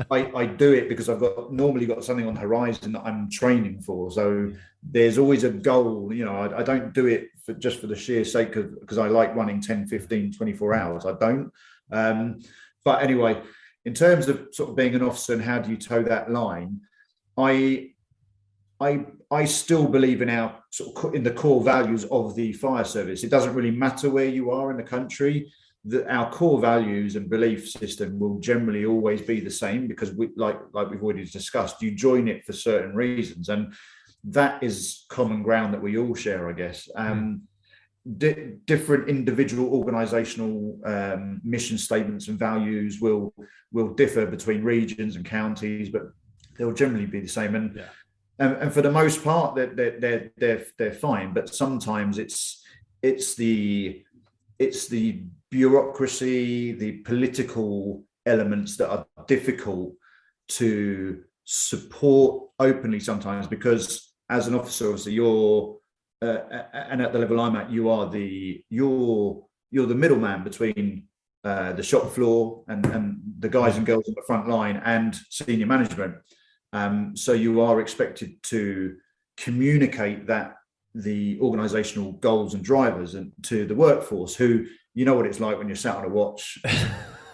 I do it because I've normally got something on the horizon that I'm training for. So Yeah. there's always a goal. I don't do it just for the sheer sake of, because I like running 10, 15, 24 hours. I don't. Um, but anyway, in terms of sort of being an officer and how do you toe that line, I I still believe in our sort of in the core values of the fire service. It doesn't really matter where you are in the country. That our core values and belief system will generally always be the same, because like we've already discussed, you join it for certain reasons, and that is common ground that we all share, I guess. Different individual organizational mission statements and values will differ between regions and counties, but they'll generally be the same. And for the most part, they're fine. But sometimes it's the bureaucracy, the political elements that are difficult to support openly sometimes, because as an officer, obviously you're and at the level I'm at, you're the middleman between the shop floor and the guys and girls on the front line and senior management. So you are expected to communicate that the organizational goals and drivers and to the workforce, who, you know what it's like when you're sat on a watch.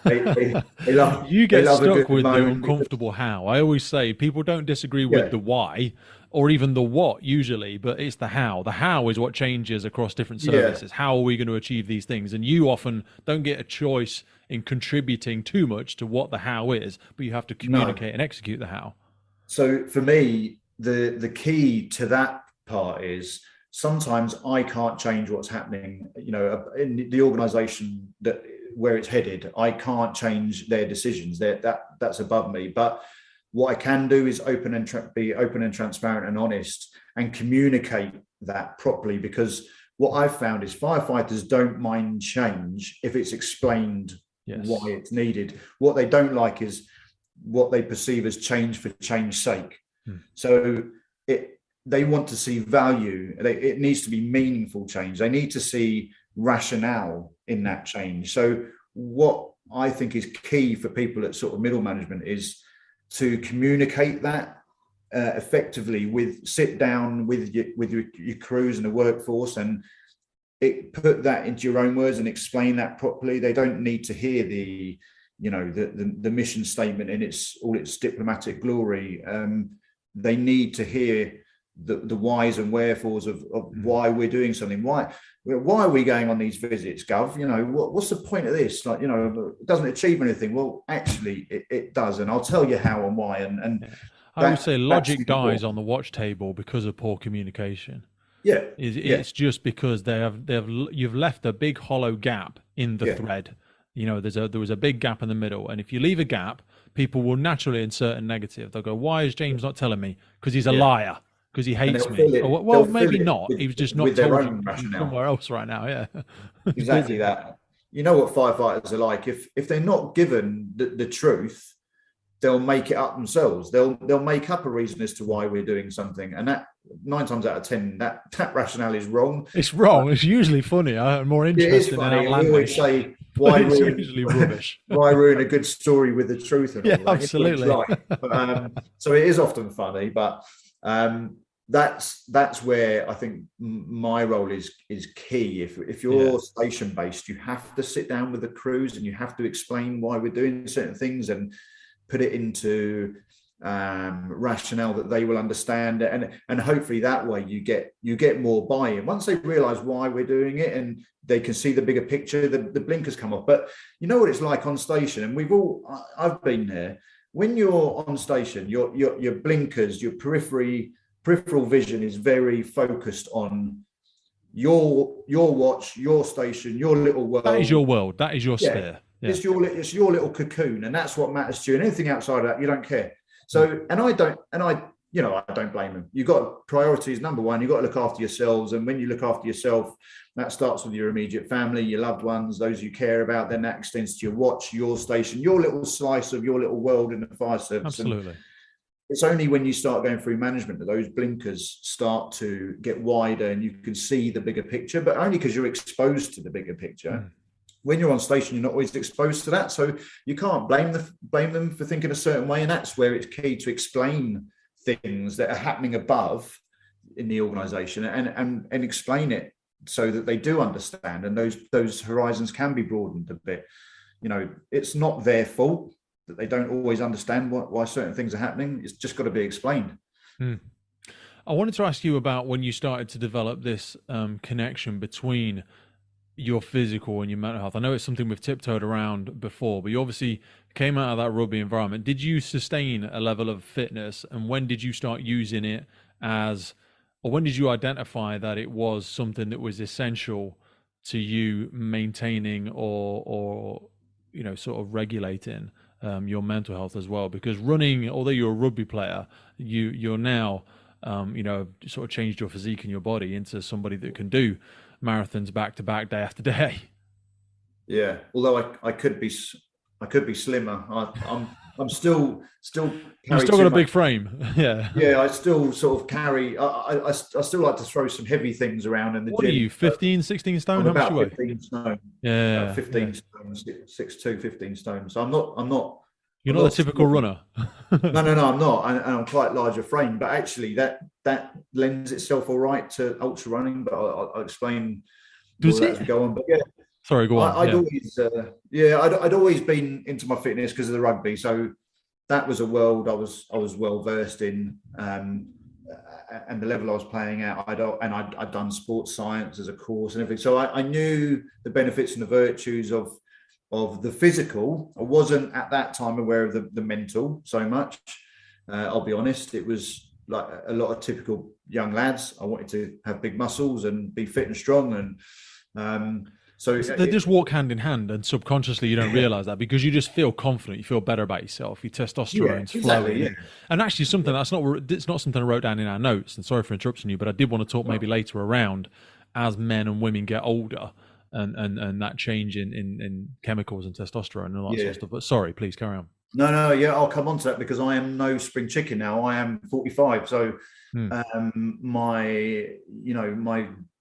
You They get love a stuck good with the moan. uncomfortable how. I always say people don't disagree with Yeah, the why or even the what usually, but it's the how. The how is what changes across different yeah, services. How are we going to achieve these things? And you often don't get a choice in contributing too much to what the how is, but you have to no. communicate and execute the how. So for me, the key to that part is sometimes I can't change what's happening, in the organization that where it's headed. I can't change their decisions. That's above me. But what I can do is be open and transparent and honest, and communicate that properly, because what I've found is firefighters don't mind change if it's explained Yes. why it's needed. What they don't like is what they perceive as change for change's sake. So they want to see value. It needs to be meaningful change. They need to see rationale in that change. So what I think is key for people at sort of middle management is to communicate that effectively, sit down with your crews and the workforce, and put that into your own words and explain that properly. They don't need to hear the mission statement in all its diplomatic glory. They need to hear the whys and wherefores of why we're doing something. Why are we going on these visits, Gov? What's the point of this? It doesn't achieve anything. Well, actually, it does, and I'll tell you how and why. And I would say that's logic dies on important. the watch table because of poor communication. Yeah, yeah, It's just because you've left a big hollow gap in the yeah, thread. There was a big gap in the middle, and if you leave a gap, people will naturally insert a negative. They'll go, "Why is James not telling me? Because he's a yeah. liar. Because he And hates they'll me." fill Or, it. well, They'll fill maybe it not. He was just not with their told you own because he's rationale. somewhere else right now. Yeah, he's Exactly busy. that. You know what firefighters are like. If they're not given the truth, they'll make it up themselves. They'll make up a reason as to why we're doing something, and that 9 times out of 10, that rationale is wrong. It's But wrong. It's usually funnier and more it is interesting and funny, and we always outlandish, say, but why it's ruin usually rubbish. why ruin a good story with the truth and Yeah, all that? You know what it's absolutely. like. But, so it is often funny, but that's where I think my role is key. If Yeah. you're station based, you have to sit down with the crews and you have to explain why we're doing certain things and put it into rationale that they will understand, and hopefully that way you get more buy-in. Once they realize why we're doing it and they can see the bigger picture, the blinkers come off. But you know what it's like on station, and I've been there. When you're on station, your blinkers, your periphery peripheral vision is very focused on your watch, your station, your little world. That is your world. That is your sphere. Yeah. It's your little cocoon, and that's what matters to you. And anything outside of that, you don't care. So, and I don't blame them. You've got priorities. Number one, you've got to look after yourselves. And when you look after yourself, that starts with your immediate family, your loved ones, those you care about. Then that extends to your watch, your station, your little slice of your little world in the fire service. Absolutely. And it's only when you start going through management that those blinkers start to get wider and you can see the bigger picture, but only because you're exposed to the bigger picture. When you're on station, you're not always exposed to that. So you can't blame them for thinking a certain way. And that's where it's key to explain things that are happening above in the organization and explain it so that they do understand. And those horizons can be broadened a bit. It's not their fault that they don't always understand why certain things are happening. It's just got to be explained. I wanted to ask you about when you started to develop this connection between your physical and your mental health. I know it's something we've tiptoed around before, but you obviously came out of that rugby environment. Did you sustain a level of fitness, and when did you start using it or when did you identify that it was something that was essential to you maintaining or sort of regulating your mental health as well? Because running, although you're a rugby player, you're now sort of changed your physique and your body into somebody that can do marathons back to back, day after day. Yeah, although I could be slimmer. I'm still. You've still got a big frame. Yeah. Yeah, I still sort of carry. I still like to throw some heavy things around in the what gym. What are you, 15, 16 stone? I'm about 15 stone. Yeah, 15 stone, 6'2", 15 stone. So I'm not. You're not a typical runner. No, I'm not, and I'm quite larger frame. But actually, that lends itself all right to ultra running. But I'll explain as we go on. But yeah, sorry, go on. I'd always been into my fitness because of the rugby. So that was a world I was well versed in, and the level I was playing at. I'd done sports science as a course and everything. So I knew the benefits and the virtues of the physical. I wasn't at that time aware of the mental so much. I'll be honest, it was like a lot of typical young lads. I wanted to have big muscles and be fit and strong, and so they just walk hand in hand, and subconsciously you don't realize that because you just feel confident, you feel better about yourself, your testosterone's flowing. Yeah. And actually something it's not something I wrote down in our notes, and sorry for interrupting you, but I did want to talk maybe later around as men and women get older, and that change in chemicals and testosterone and all that sort of stuff. But sorry, please carry on. No, I'll come on to that because I am no spring chicken now. I am 45, so my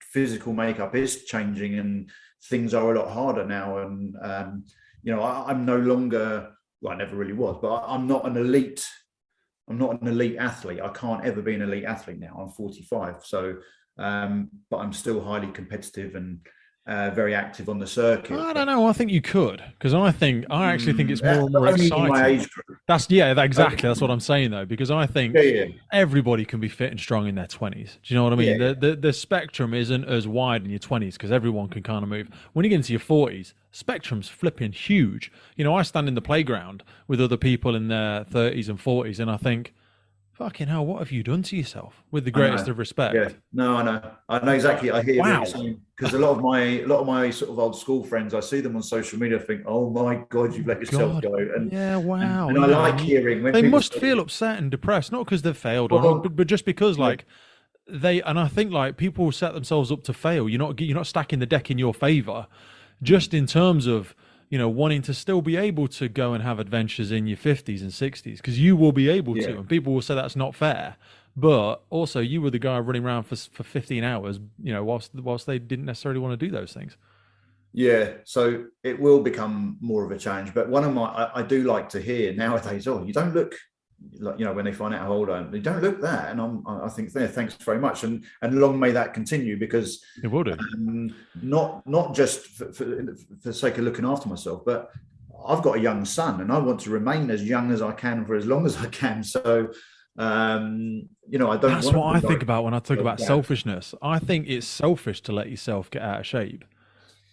physical makeup is changing and things are a lot harder now. And I'm no longer. Well, I never really was, but I'm not an elite athlete. I can't ever be an elite athlete now. I'm 45, so but I'm still highly competitive and very active on the circuit. I don't know. I think you could, because I actually think it's more and more exciting. My age group. Exactly. That's what I'm saying though, because I think everybody can be fit and strong in their 20s. Do you know what I mean? The spectrum isn't as wide in your 20s because everyone can kind of move. When you get into your 40s, spectrum's flipping huge. I stand in the playground with other people in their 30s and 40s, and I think, fucking hell, what have you done to yourself? With the greatest of respect. Yeah, no, I know exactly. I hear what you're saying, because a lot of my sort of old school friends, I see them on social media, I think, oh my God, you've let yourself go. And wow. And I like hearing when they must feel upset and depressed, not because they've failed, but just because I think people set themselves up to fail. You're not stacking the deck in your favor, just in terms of wanting to still be able to go and have adventures in your 50s and 60s, because you will be able to, and people will say that's not fair. But also, you were the guy running around for 15 hours, whilst they didn't necessarily want to do those things. Yeah, so it will become more of a challenge. But I do like to hear nowadays, you don't look like, when they find out how old I am, they don't look that. And I think, thanks very much. And long may that continue, because it will do. Not just for the sake of looking after myself, but I've got a young son and I want to remain as young as I can for as long as I can. So, I don't. That's what I think about when I talk about selfishness. I think it's selfish to let yourself get out of shape.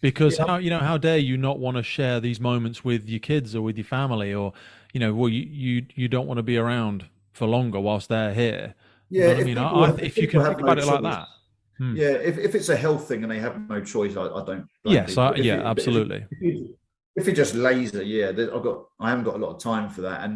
Because how dare you not want to share these moments with your kids or with your family, or you don't want to be around for longer whilst they're here, You Yeah, know what I mean? If you people can have think no about it like choice, that. Hmm. yeah, if it's a health thing and they have no choice, I don't blame Yes, people. yeah, absolutely. If you're just lazy, yeah, I haven't got a lot of time for that,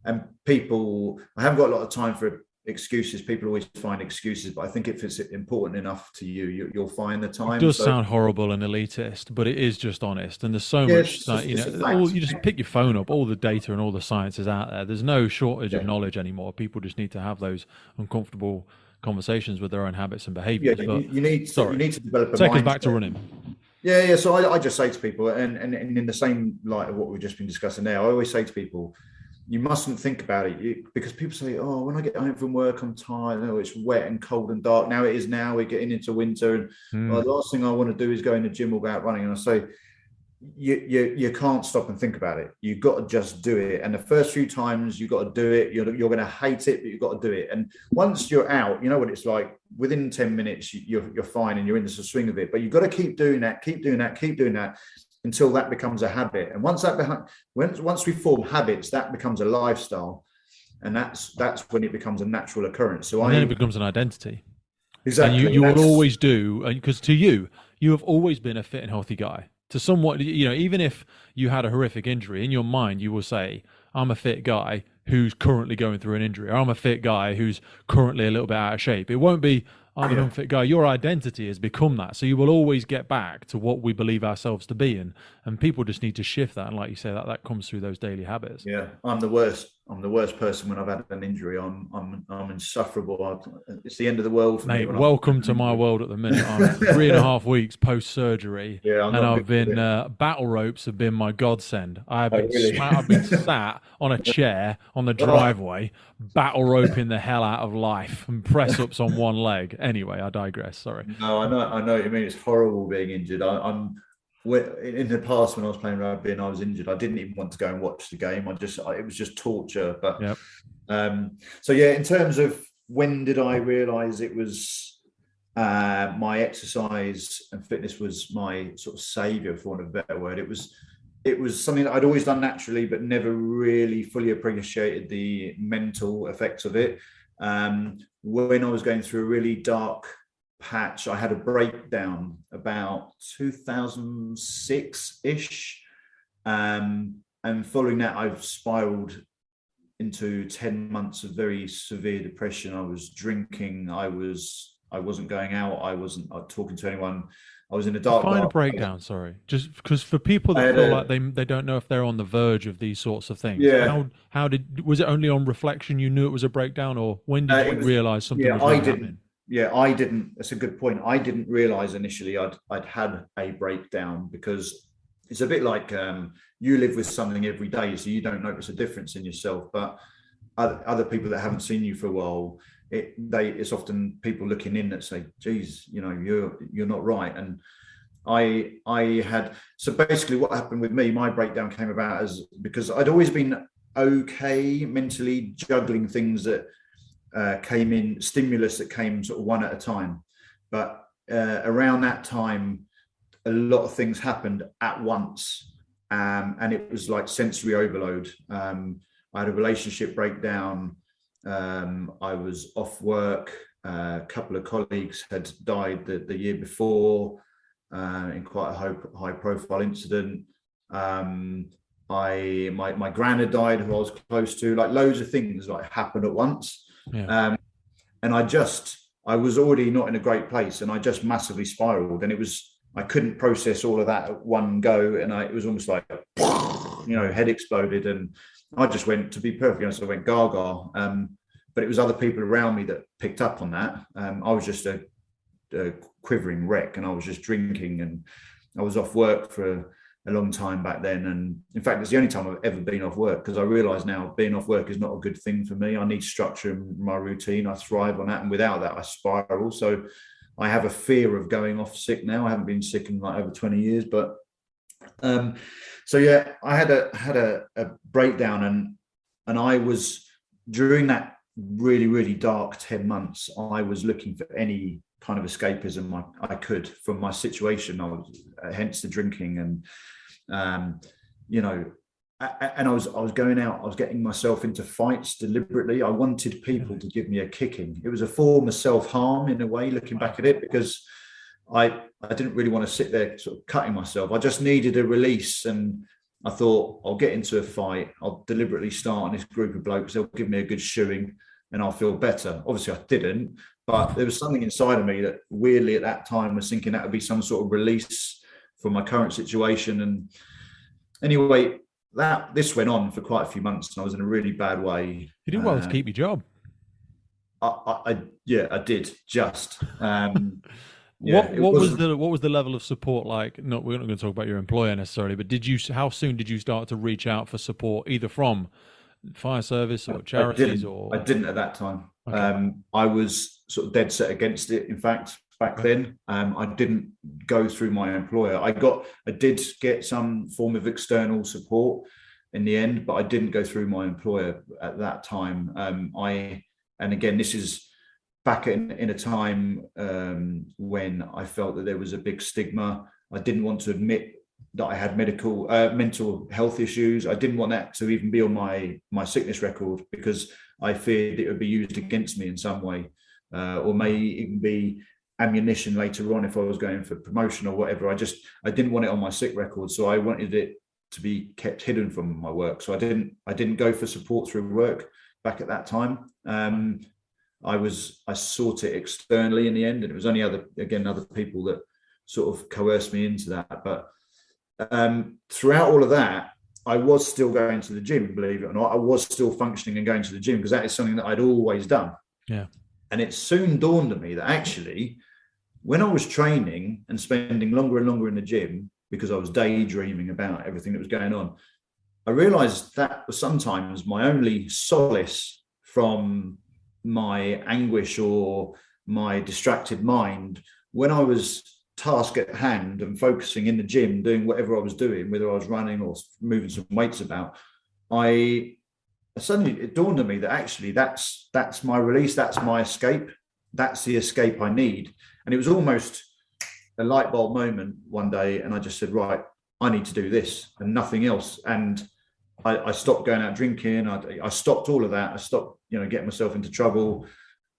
and people, I haven't got a lot of time for excuses. People always find excuses, but I think if it's important enough to you, you'll find the It time. does So sound horrible and elitist, but it is just honest. And there's so yeah, much, you it's a know, all fact. you just pick your phone up, all the data and all the science is out there. There's no shortage of Yeah, knowledge anymore. People just need to have those uncomfortable conversations with their own habits and yeah, behaviors. But you sorry, need to develop a take us back to mindset. running. Yeah, yeah. So I just say to people, and in the same light of what we've just been discussing now, I always say to people, you mustn't think about it because people say, "Oh, when I get home from work, I'm tired. Oh, it's wet and cold and dark." Now it is. Now we're getting into winter, and Mm. the last thing I want to do is go in the gym or go out running. And I say, you can't stop and think about it. You've got to just do it. And the first few times you've got to do it. You're going to hate it, but you've got to do it. And once you're out, you know what it's like. Within 10 minutes, you're fine and you're in the swing of it. But you've got to keep doing that, keep doing that, keep doing that until that becomes a habit. And once we form habits, that becomes a lifestyle, and that's when it becomes a natural occurrence. So And then it becomes an identity. And exactly you will always do, because to you have always been a fit and healthy guy. To somewhat, you know, even if you had a horrific injury, in your mind you will say, I'm a fit guy who's currently going through an injury, or I'm a fit guy who's currently a little bit out of shape. It won't be, I'm an unfit guy. Your identity has become that. So you will always get back to what we believe ourselves to be. And people just need to shift that. And like you say, that comes through those daily habits. Yeah, I'm the worst. I'm the worst person when I've had an injury. I'm insufferable. It's the end of the world for me. Mate, welcome to my world at the minute. I'm 3.5 weeks post surgery, Yeah, I'm and not I've been battle ropes have been my godsend. I've been sat on a chair on the driveway, battle roping the hell out of life, and press ups on one leg. Anyway, I digress. Sorry. No, I know what you mean. It's horrible being injured. I'm in the past when I was playing rugby and I was injured, I didn't even want to go and watch the game. It was just torture. But yep. So yeah, in terms of when did I realise it was my exercise and fitness was my sort of saviour, for want of a better word. It was something that I'd always done naturally, but never really fully appreciated the mental effects of it. When I was going through a really dark patch, I had a breakdown about 2006-ish. And following that, I've spiraled into 10 months of very severe depression. I was drinking. I wasn't going out. I wasn't talking to anyone. I was in a dark. Define a breakdown. Sorry, just because for people that feel like they don't know if they're on the verge of these sorts of things. Yeah. Was it only on reflection you knew it was a breakdown, or when did you realize something was really happening? Yeah, I didn't. That's a good point. I didn't realize initially I'd had a breakdown, because it's a bit like you live with something every day, so you don't notice a difference in yourself. But other people that haven't seen you for a while, it's often people looking in that say, "Geez, you know, you're not right." And I had, so basically what happened with me, my breakdown came about as because I'd always been okay mentally juggling things that came in, stimulus that came sort of one at a time. But around that time, a lot of things happened at once. And it was like sensory overload. I had a relationship breakdown. I was off work. A couple of colleagues had died the year before in quite a high profile incident. My gran had died, who I was close to. Like loads of things like happened at once. Yeah. And I was already not in a great place, and I just massively spiraled. And I couldn't process all of that at one go, and it was almost like, you know, head exploded, and I just went, to be perfectly honest, I went gaga. But it was other people around me that picked up on that. I was just a quivering wreck, and I was just drinking, and I was off work for a long time back then. And in fact, it's the only time I've ever been off work, because I realize now being off work is not a good thing for me. I need structure in my routine. I thrive on that, and without that I spiral. So I have a fear of going off sick now. I haven't been sick in like over 20 years, but so yeah, I had a breakdown, and I was, during that really, really dark 10 months, I was looking for any kind of escapism I could from my situation. I was hence the drinking, and you know, and I was going out, I was getting myself into fights deliberately. I wanted people to give me a kicking. It was a form of self-harm in a way, looking back at it, because I didn't really want to sit there sort of cutting myself. I just needed a release, and I thought, I'll get into a fight. I'll deliberately start on this group of blokes. They'll give me a good shoeing and I'll feel better. Obviously I didn't, but there was something inside of me that weirdly at that time was thinking that would be some sort of release from my current situation. And anyway, this went on for quite a few months, and I was in a really bad way. You did well to keep your job. I did just. What was the level of support like? No, we're not going to talk about your employer necessarily, but how soon did you start to reach out for support, either from fire service or charities? I didn't at that time. Okay. I was sort of dead set against it. In fact, back then, I didn't go through my employer. I did get some form of external support in the end, but I didn't go through my employer at that time. And again, this is back in a time when I felt that there was a big stigma. I didn't want to admit that I had mental health issues. I didn't want that to even be on my sickness record, because I feared it would be used against me in some way, or may even be ammunition later on if I was going for promotion or whatever. I didn't want it on my sick record, so I wanted it to be kept hidden from my work. So I didn't go for support through work back at that time. I sought it externally in the end, and it was only other people that sort of coerced me into that. But throughout all of that, I was still going to the gym, believe it or not. I was still functioning and going to the gym, because that is something that I'd always done. Yeah. And it soon dawned on me that actually, when I was training and spending longer and longer in the gym, because I was daydreaming about everything that was going on, I realized that was sometimes my only solace from my anguish or my distracted mind. When I was task at hand and focusing in the gym, doing whatever I was doing, whether I was running or moving some weights about, suddenly it dawned on me that actually that's my release, that's my escape, that's the escape I need. And it was almost a light bulb moment one day, and I just said, right, I need to do this and nothing else. And I stopped going out drinking. I stopped all of that. I stopped, getting myself into trouble,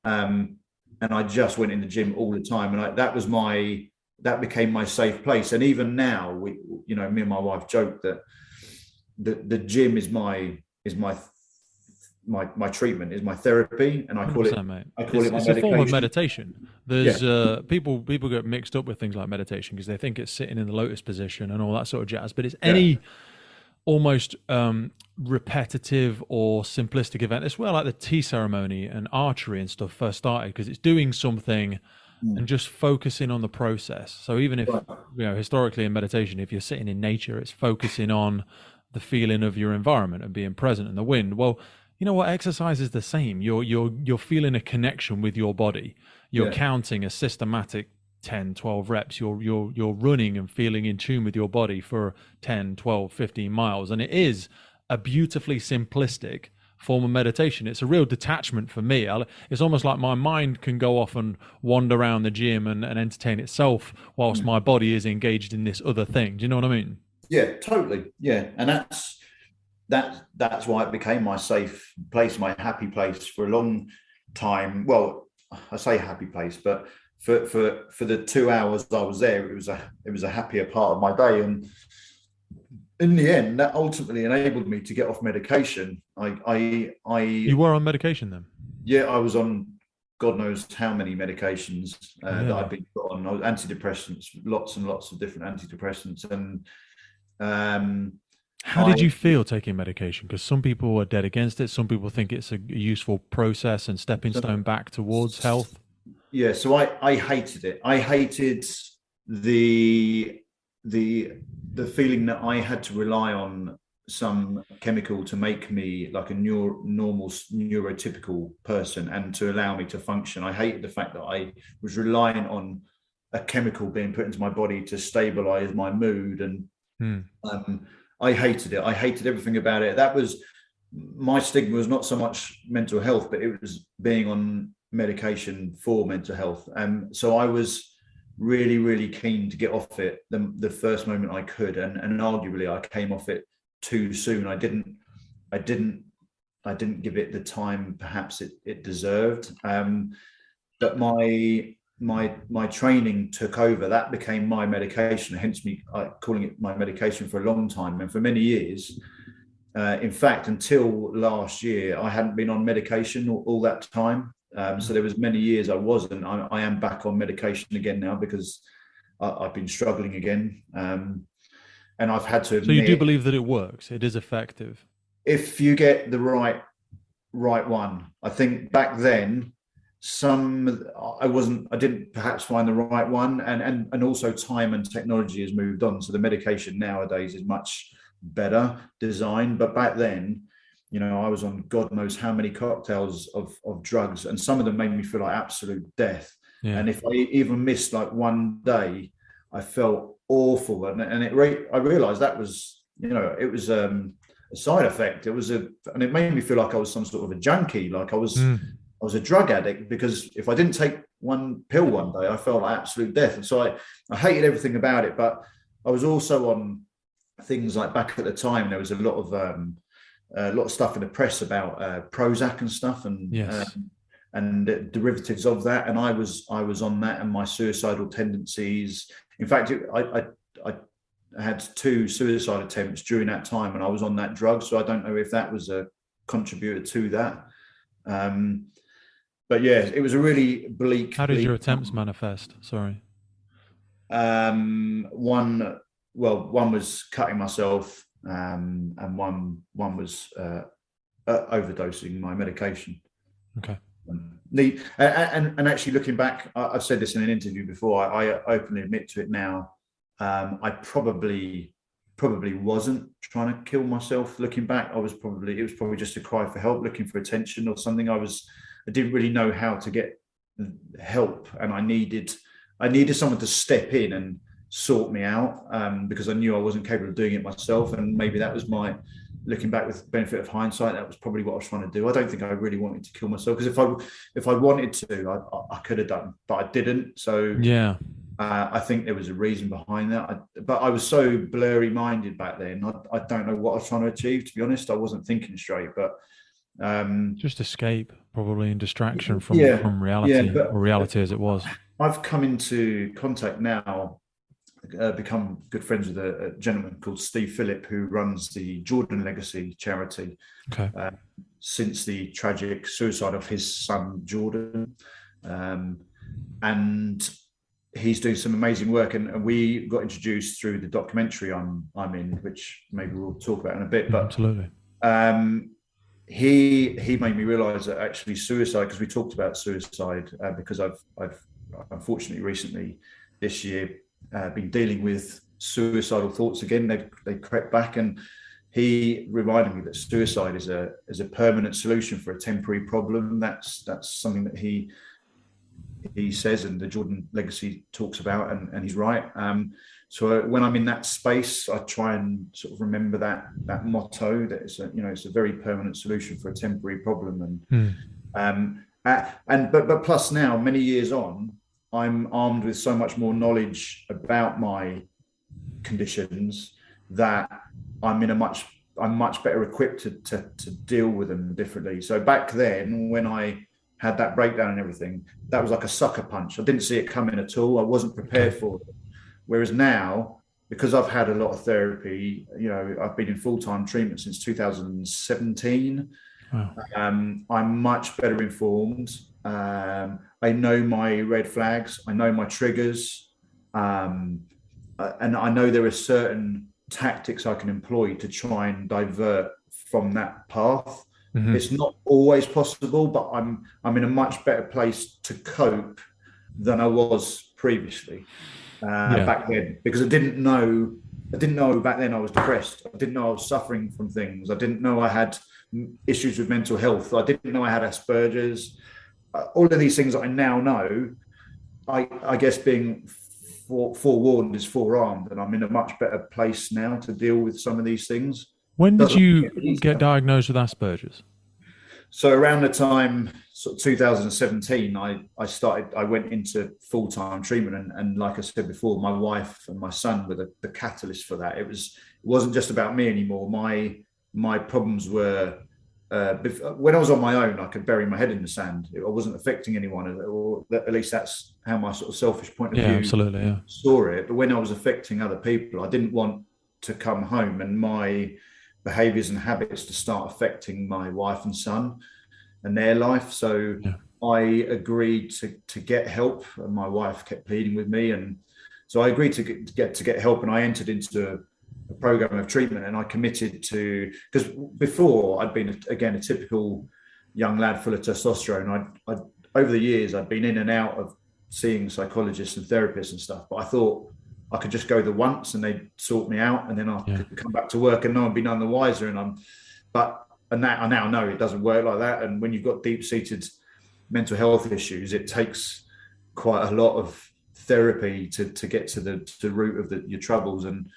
and I just went in the gym all the time. And that became my safe place. And even now, me and my wife joke that the gym is my treatment, is my therapy, and I call it. Mate. I call it my it's medication. A form of meditation. There's people get mixed up with things like meditation because they think it's sitting in the lotus position and all that sort of jazz. But it's any almost repetitive or simplistic event. It's where like the tea ceremony and archery and stuff first started, because it's doing something and just focusing on the process. So even if historically in meditation, if you're sitting in nature, it's focusing on the feeling of your environment and being present in the wind. Well, you know what? Exercise is the same. You're feeling a connection with your body. You're counting a systematic 10, 12 reps. You're running and feeling in tune with your body for 10, 12, 15 miles. And it is a beautifully simplistic form of meditation. It's a real detachment for me. It's almost like my mind can go off and wander around the gym and entertain itself whilst my body is engaged in this other thing. Do you know what I mean? Yeah, totally. Yeah. And that's why it became my safe place, my happy place for a long time. Well, I say happy place, but for the 2 hours I was there, it was a happier part of my day. And in the end, that ultimately enabled me to get off medication. You were on medication then? Yeah, I was on God knows how many medications that I've been put on. I was antidepressants, lots and lots of different antidepressants. And how did you feel taking medication? Because some people are dead against it. Some people think it's a useful process and stepping stone back towards health. Yeah, so I hated it. I hated the feeling that I had to rely on some chemical to make me like a normal neurotypical person and to allow me to function. I hated the fact that I was relying on a chemical being put into my body to stabilize my mood. And I hated it. I hated everything about it. That was my stigma, was not so much mental health, but it was being on medication for mental health. So I was really, really keen to get off it the first moment I could. And arguably I came off it too soon. I didn't give it the time perhaps it deserved. But my training took over. That became my medication, hence me calling it my medication for a long time. And for many years, in fact, until last year, I hadn't been on medication all that time. So there was many years I wasn't. I am back on medication again now because I've been struggling again. And I've had to admit, so you do believe that it works? It is effective? If you get the right one. I think back then, I didn't perhaps find the right one. And also time and technology has moved on. So the medication nowadays is much better designed. But back then, I was on God knows how many cocktails of drugs, and some of them made me feel like absolute death. Yeah. And if I even missed like one day, I felt awful. And I realized that was, it was a side effect. And it made me feel like I was some sort of a junkie, like I was a drug addict, because if I didn't take one pill one day, I felt like absolute death. And so I hated everything about it. But I was also on things like, back at the time, there was a lot of stuff in the press about Prozac and stuff, and yes. And derivatives of that. And I was on that, and my suicidal tendencies. In fact, I had 2 suicide attempts during that time, and I was on that drug. So I don't know if that was a contributor to that. But yeah, it was a really bleak. How did your attempts manifest? Sorry. One was cutting myself, and one was overdosing my medication. Okay. And actually, looking back, I've said this in an interview before. I openly admit to it now. I probably wasn't trying to kill myself. Looking back, it was probably just a cry for help, looking for attention or something. I didn't really know how to get help, and I needed someone to step in and sort me out, because I knew I wasn't capable of doing it myself. And maybe that was looking back with the benefit of hindsight, that was probably what I was trying to do. I don't think I really wanted to kill myself, because if I wanted to, I could have done, but I didn't. So yeah. I think there was a reason behind that. But I was so blurry-minded back then. I don't know what I was trying to achieve, to be honest. I wasn't thinking straight, but just escape, probably, and distraction from reality, or reality as it was. I've come into contact now, become good friends with a gentleman called Steve Phillip, who runs the Jordan Legacy charity. Okay. Since the tragic suicide of his son Jordan, and he's doing some amazing work, and we got introduced through the documentary I'm in, which maybe we'll talk about in a bit. But absolutely, he made me realise that actually suicide, because we talked about suicide, because I've unfortunately recently this year been dealing with suicidal thoughts again. They crept back, and he reminded me that suicide is a permanent solution for a temporary problem. That's something that he says, and the Jordan Legacy talks about, and he's right. So when I'm in that space, I try and sort of remember that motto, that it's a very permanent solution for a temporary problem. But plus now, many years on, I'm armed with so much more knowledge about my conditions that I'm much better equipped to deal with them differently. So back then, when I had that breakdown and everything, that was like a sucker punch. I didn't see it coming at all. I wasn't prepared for it. Whereas now, because I've had a lot of therapy, I've been in full-time treatment since 2017. Wow. I'm much better informed. I know my red flags. I know my triggers. And I know there are certain tactics I can employ to try and divert from that path. Mm-hmm. It's not always possible, but I'm in a much better place to cope than I was previously back then, because I didn't know back then I was depressed. I didn't know I was suffering from things. I didn't know I had issues with mental health. I didn't know I had Asperger's. All of these things that I now know, I guess being forewarned is forearmed, and I'm in a much better place now to deal with some of these things. When did you get diagnosed with Asperger's? So around the time, sort of 2017, I went into full-time treatment, and like I said before, my wife and my son were the catalyst for that. It wasn't just about me anymore. My problems were when I was on my own, I could bury my head in the sand. I wasn't affecting anyone, or at least that's how my sort of selfish point of view absolutely, saw it. But when I was affecting other people, I didn't want to come home and my behaviors and habits to start affecting my wife and son and their life. So I agreed to get help, and my wife kept pleading with me, and so I agreed to get help, and I entered into a program of treatment, and I committed to, because before I'd been again a typical young lad full of testosterone. I over the years I'd been in and out of seeing psychologists and therapists and stuff, but I thought I could just go there once and they'd sort me out, and then I could come back to work and no one would be none the wiser. And I now know it doesn't work like that. And when you've got deep-seated mental health issues, it takes quite a lot of therapy to get to the root of your troubles. And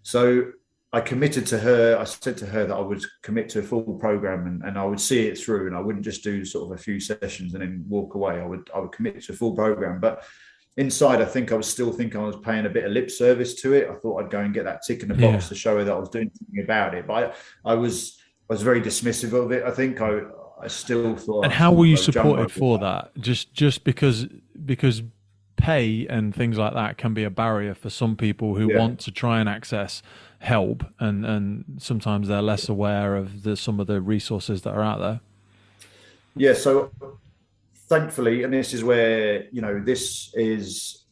so I committed to her. I said to her that I would commit to a full program, and I would see it through, and I wouldn't just do sort of a few sessions and then walk away. I would commit to a full program. But inside, I think I was still thinking I was paying a bit of lip service to it. I thought I'd go and get that tick in the box to show her that I was doing something about it. But I was very dismissive of it. I think I still thought. And how were you supported for that? Just because pay and things like that can be a barrier for some people who want to try and access help, and sometimes they're less aware of some of the resources that are out there. Yeah, so thankfully, and this is where, this is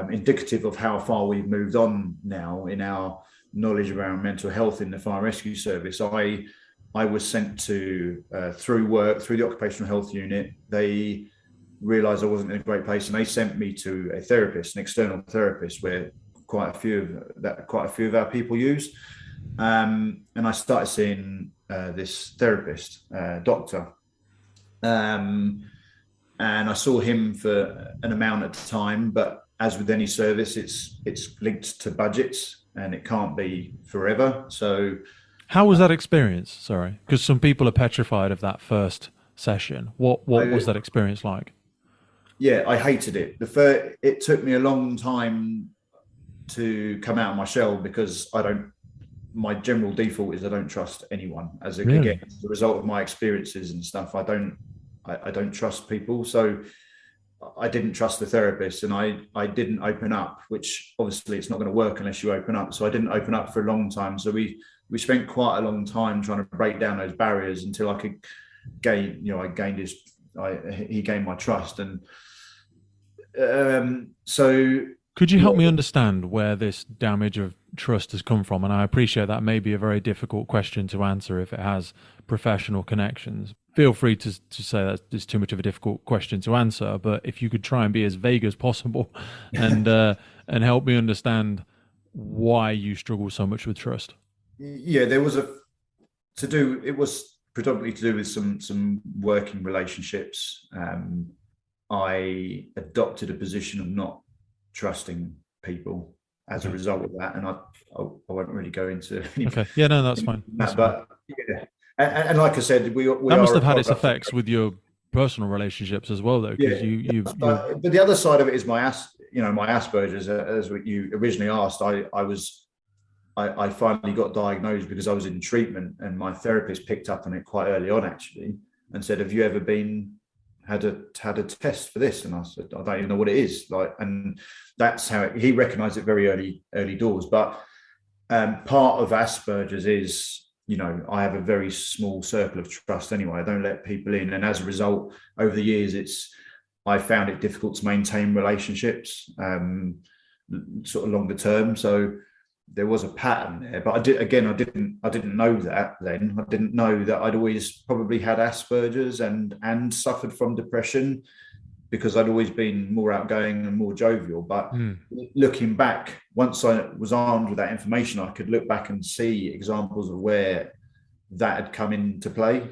indicative of how far we've moved on now in our knowledge around mental health in the fire rescue service. I was sent to, through the occupational health unit. They realised I wasn't in a great place, and they sent me to a therapist, an external therapist, where quite a few of our people use. And I started seeing this therapist, doctor. And I saw him for an amount at the time, but as with any service, it's linked to budgets, and it can't be forever. So, how was that experience? Sorry, because some people are petrified of that first session. What was that experience like? Yeah, I hated it. It took me a long time to come out of my shell, because my general default is I don't trust anyone. Again, as a result of my experiences and stuff, I don't trust people. So I didn't trust the therapist, and I didn't open up, which obviously it's not going to work unless you open up. So I didn't open up for a long time. So we spent quite a long time trying to break down those barriers until I could gain, he gained my trust. And so could you help me understand where this damage of trust has come from? And I appreciate that may be a very difficult question to answer if it has professional connections. Feel free to say that it's too much of a difficult question to answer, but if you could try and be as vague as possible and help me understand why you struggle so much with trust. Yeah, it was predominantly to do with some working relationships. I adopted a position of not trusting people as a result of that, and I won't really go into that's fine. But yeah, and like I said, that must have had its effects with your personal relationships as well, though. Because but the other side of it is my Asperger's, as what you originally asked. I finally got diagnosed because I was in treatment, and my therapist picked up on it quite early on, actually, and said, "Have you ever had a test for this?" And I said, "I don't even know what it is." And that's how he recognised it very early doors. But part of Asperger's is, I have a very small circle of trust anyway. I don't let people in, and as a result, over the years, I found it difficult to maintain relationships, sort of longer term. So there was a pattern there, but I didn't know that then. I didn't know that I'd always probably had Asperger's and suffered from depression, because I'd always been more outgoing and more jovial. But looking back, once I was armed with that information, I could look back and see examples of where that had come into play.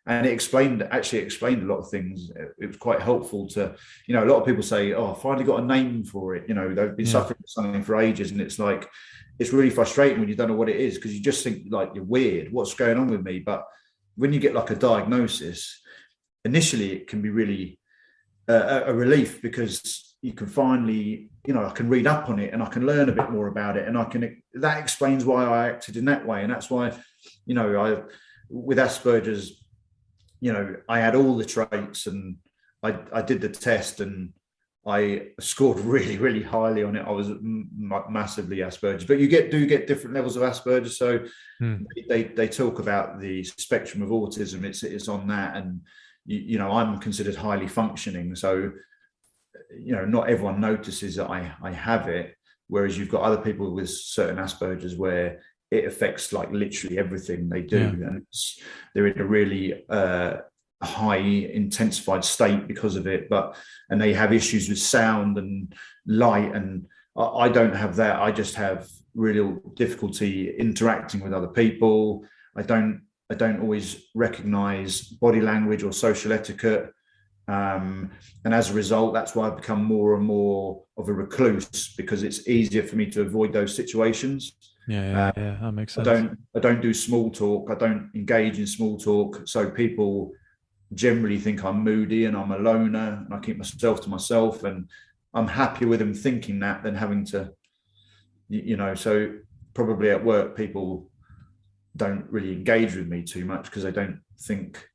And it explained a lot of things. It was quite helpful to, a lot of people say, "Oh, I finally got a name for it." They've been suffering from something for ages, and it's like, it's really frustrating when you don't know what it is, because you just think like, you're weird. What's going on with me? But when you get like a diagnosis, initially it can be really a relief, because you can finally, I can read up on it and I can learn a bit more about it, and that explains why I acted in that way. And that's why, with Asperger's, I had all the traits, and I did the test and I scored really, really highly on it. I was massively Asperger's, but you do get different levels of Asperger's. So they talk about the spectrum of autism. It's on that, and I'm considered highly functioning. So not everyone notices that I have it. Whereas you've got other people with certain Asperger's where it affects like literally everything they do, and they're in a really high intensified state because of it, and they have issues with sound and light, and I don't have that. I just have real difficulty interacting with other people. I don't always recognize body language or social etiquette, and as a result, that's why I've become more and more of a recluse, because it's easier for me to avoid those situations. That makes sense. I don't do small talk. I don't engage in small talk, so people generally think I'm moody and I'm a loner, and I keep myself to myself, and I'm happier with them thinking that than having to, so probably at work people don't really engage with me too much because they don't think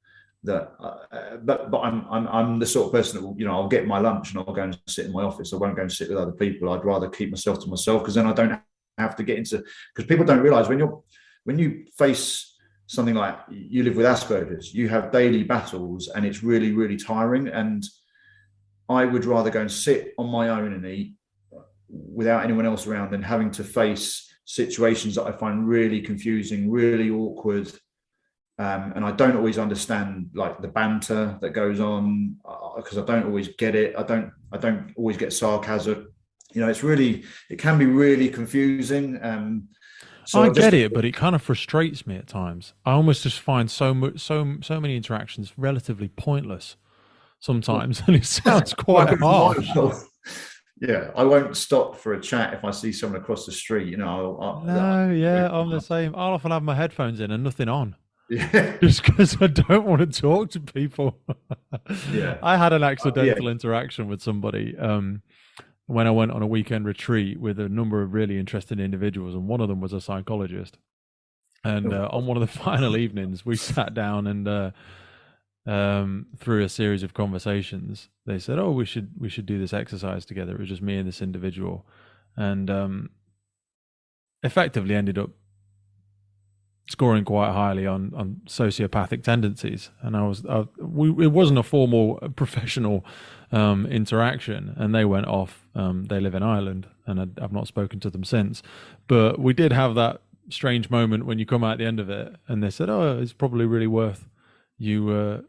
that but I'm the sort of person that will, I'll get my lunch and I'll go and sit in my office. I won't go and sit with other people. I'd rather keep myself to myself, because then I don't have to get into, because people don't realize when you face something like, you live with Asperger's, you have daily battles, and it's really, really tiring. And I would rather go and sit on my own and eat without anyone else around than having to face situations that I find really confusing, really awkward. And I don't always understand like the banter that goes on, because I don't always get it. I don't always get sarcasm. It can be really confusing. So I get it, but it kind of frustrates me at times. I almost just find so many interactions relatively pointless sometimes, and it sounds quite harsh. Yeah, I won't stop for a chat if I see someone across the street. I'm the same. I'll often have my headphones in and nothing on. Yeah, just because I don't want to talk to people. Yeah, I had an accidental interaction with somebody when I went on a weekend retreat with a number of really interesting individuals, and one of them was a psychologist. And on one of the final evenings, we sat down and through a series of conversations, they said, "Oh, we should do this exercise together." It was just me and this individual, and effectively ended up scoring quite highly on sociopathic tendencies. And it wasn't a formal professional interaction, and they went off. They live in Ireland, and I've not spoken to them since. But we did have that strange moment when you come out at the end of it, and they said, "Oh, it's probably really worth you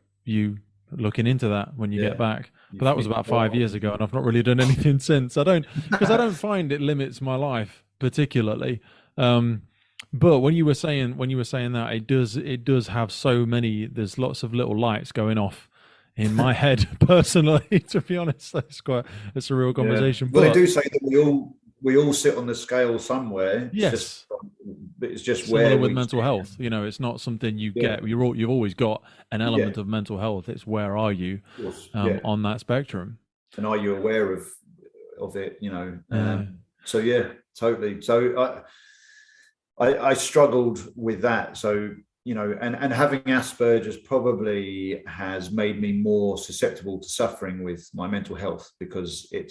looking into that when you get back." But that was about 5 years ago, and I've not really done anything since. I don't find it limits my life particularly. But when you were saying that, it does have so many. There's lots of little lights going off in my head personally. To be honest, it's a real conversation. Well, they do say that we all sit on the scale somewhere. Yes, it's just similar where with mental health. It's not something you get. You've always got an element of mental health. It's where are you on that spectrum, and are you aware of it? So yeah, totally. So I struggled with that. So, and having Asperger's probably has made me more susceptible to suffering with my mental health, because it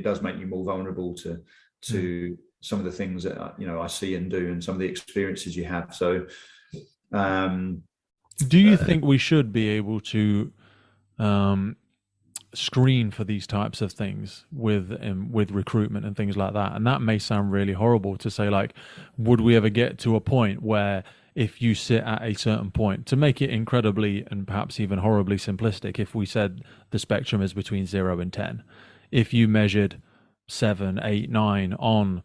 does make you more vulnerable to some of the things that, I see and do, and some of the experiences you have. So, do you think we should be able to screen for these types of things with recruitment and things like that? And that may sound really horrible to say, like, would we ever get to a point where if you sit at a certain point, to make it incredibly and perhaps even horribly simplistic, if we said the spectrum is between 0 and 10, if you measured 7, 8, 9 on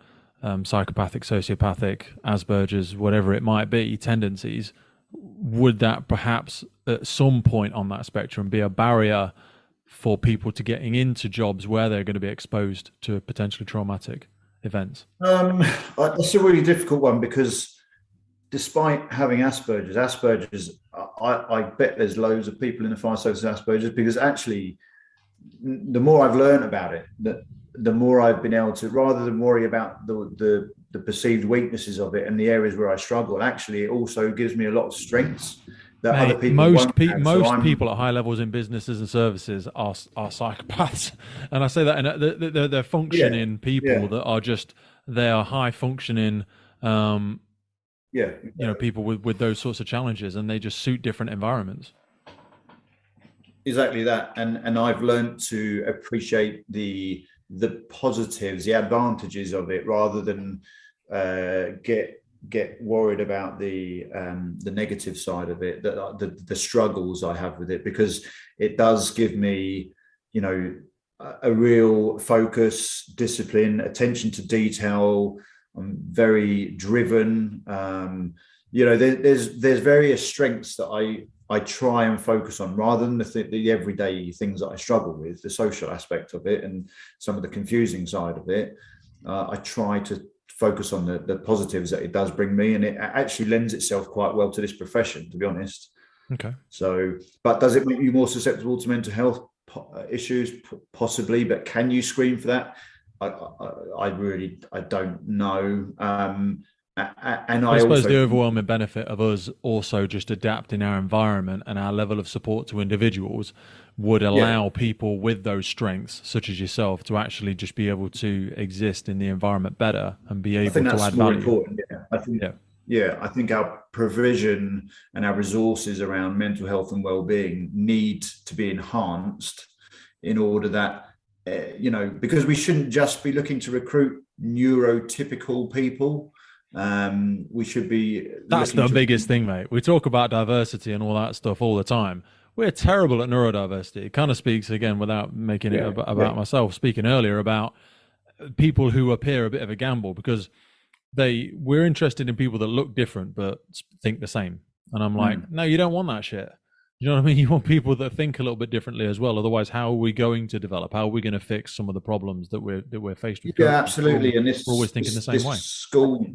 psychopathic, sociopathic, Asperger's, whatever it might be, tendencies, would that perhaps at some point on that spectrum be a barrier for people to getting into jobs where they're going to be exposed to potentially traumatic events? That's a really difficult one, because despite having Asperger's, I bet there's loads of people in the fire service with Asperger's, because actually, the more I've learned about it, the more I've been able to, rather than worry about the perceived weaknesses of it and the areas where I struggle, actually, it also gives me a lot of strengths that Mate, other people won't have. most people at high levels in businesses and services are psychopaths, and I say that, and they're functioning people that are just, they are high functioning, people with those sorts of challenges, and they just suit different environments. Exactly that, and I've learned to appreciate the positives, the advantages of it, rather than get worried about the negative side of it, the struggles I have with it, because it does give me, a real focus, discipline, attention to detail. I'm very driven. There's various strengths that I try and focus on, rather than the everyday things that I struggle with, the social aspect of it and some of the confusing side of it. I try to focus on the positives that it does bring me, and it actually lends itself quite well to this profession, to be honest. Okay. So, but does it make you more susceptible to mental health issues? Possibly, but can you screen for that? I don't know. And I suppose the overwhelming benefit of us also just adapting our environment and our level of support to individuals would allow people with those strengths, such as yourself, to actually just be able to exist in the environment better and be able to add value. Important. I think our provision and our resources around mental health and well-being need to be enhanced in order that, because we shouldn't just be looking to recruit neurotypical people. We should be. That's the biggest thing, mate. We talk about diversity and all that stuff all the time. We're terrible at neurodiversity. It kind of speaks, again, without making it about myself, speaking earlier about people who appear a bit of a gamble, because we're interested in people that look different but think the same. And I'm like, no, you don't want that shit. You know what I mean? You want people that think a little bit differently as well. Otherwise, how are we going to develop? How are we going to fix some of the problems that we're faced with? Yeah, absolutely. And we're always thinking the same way. School.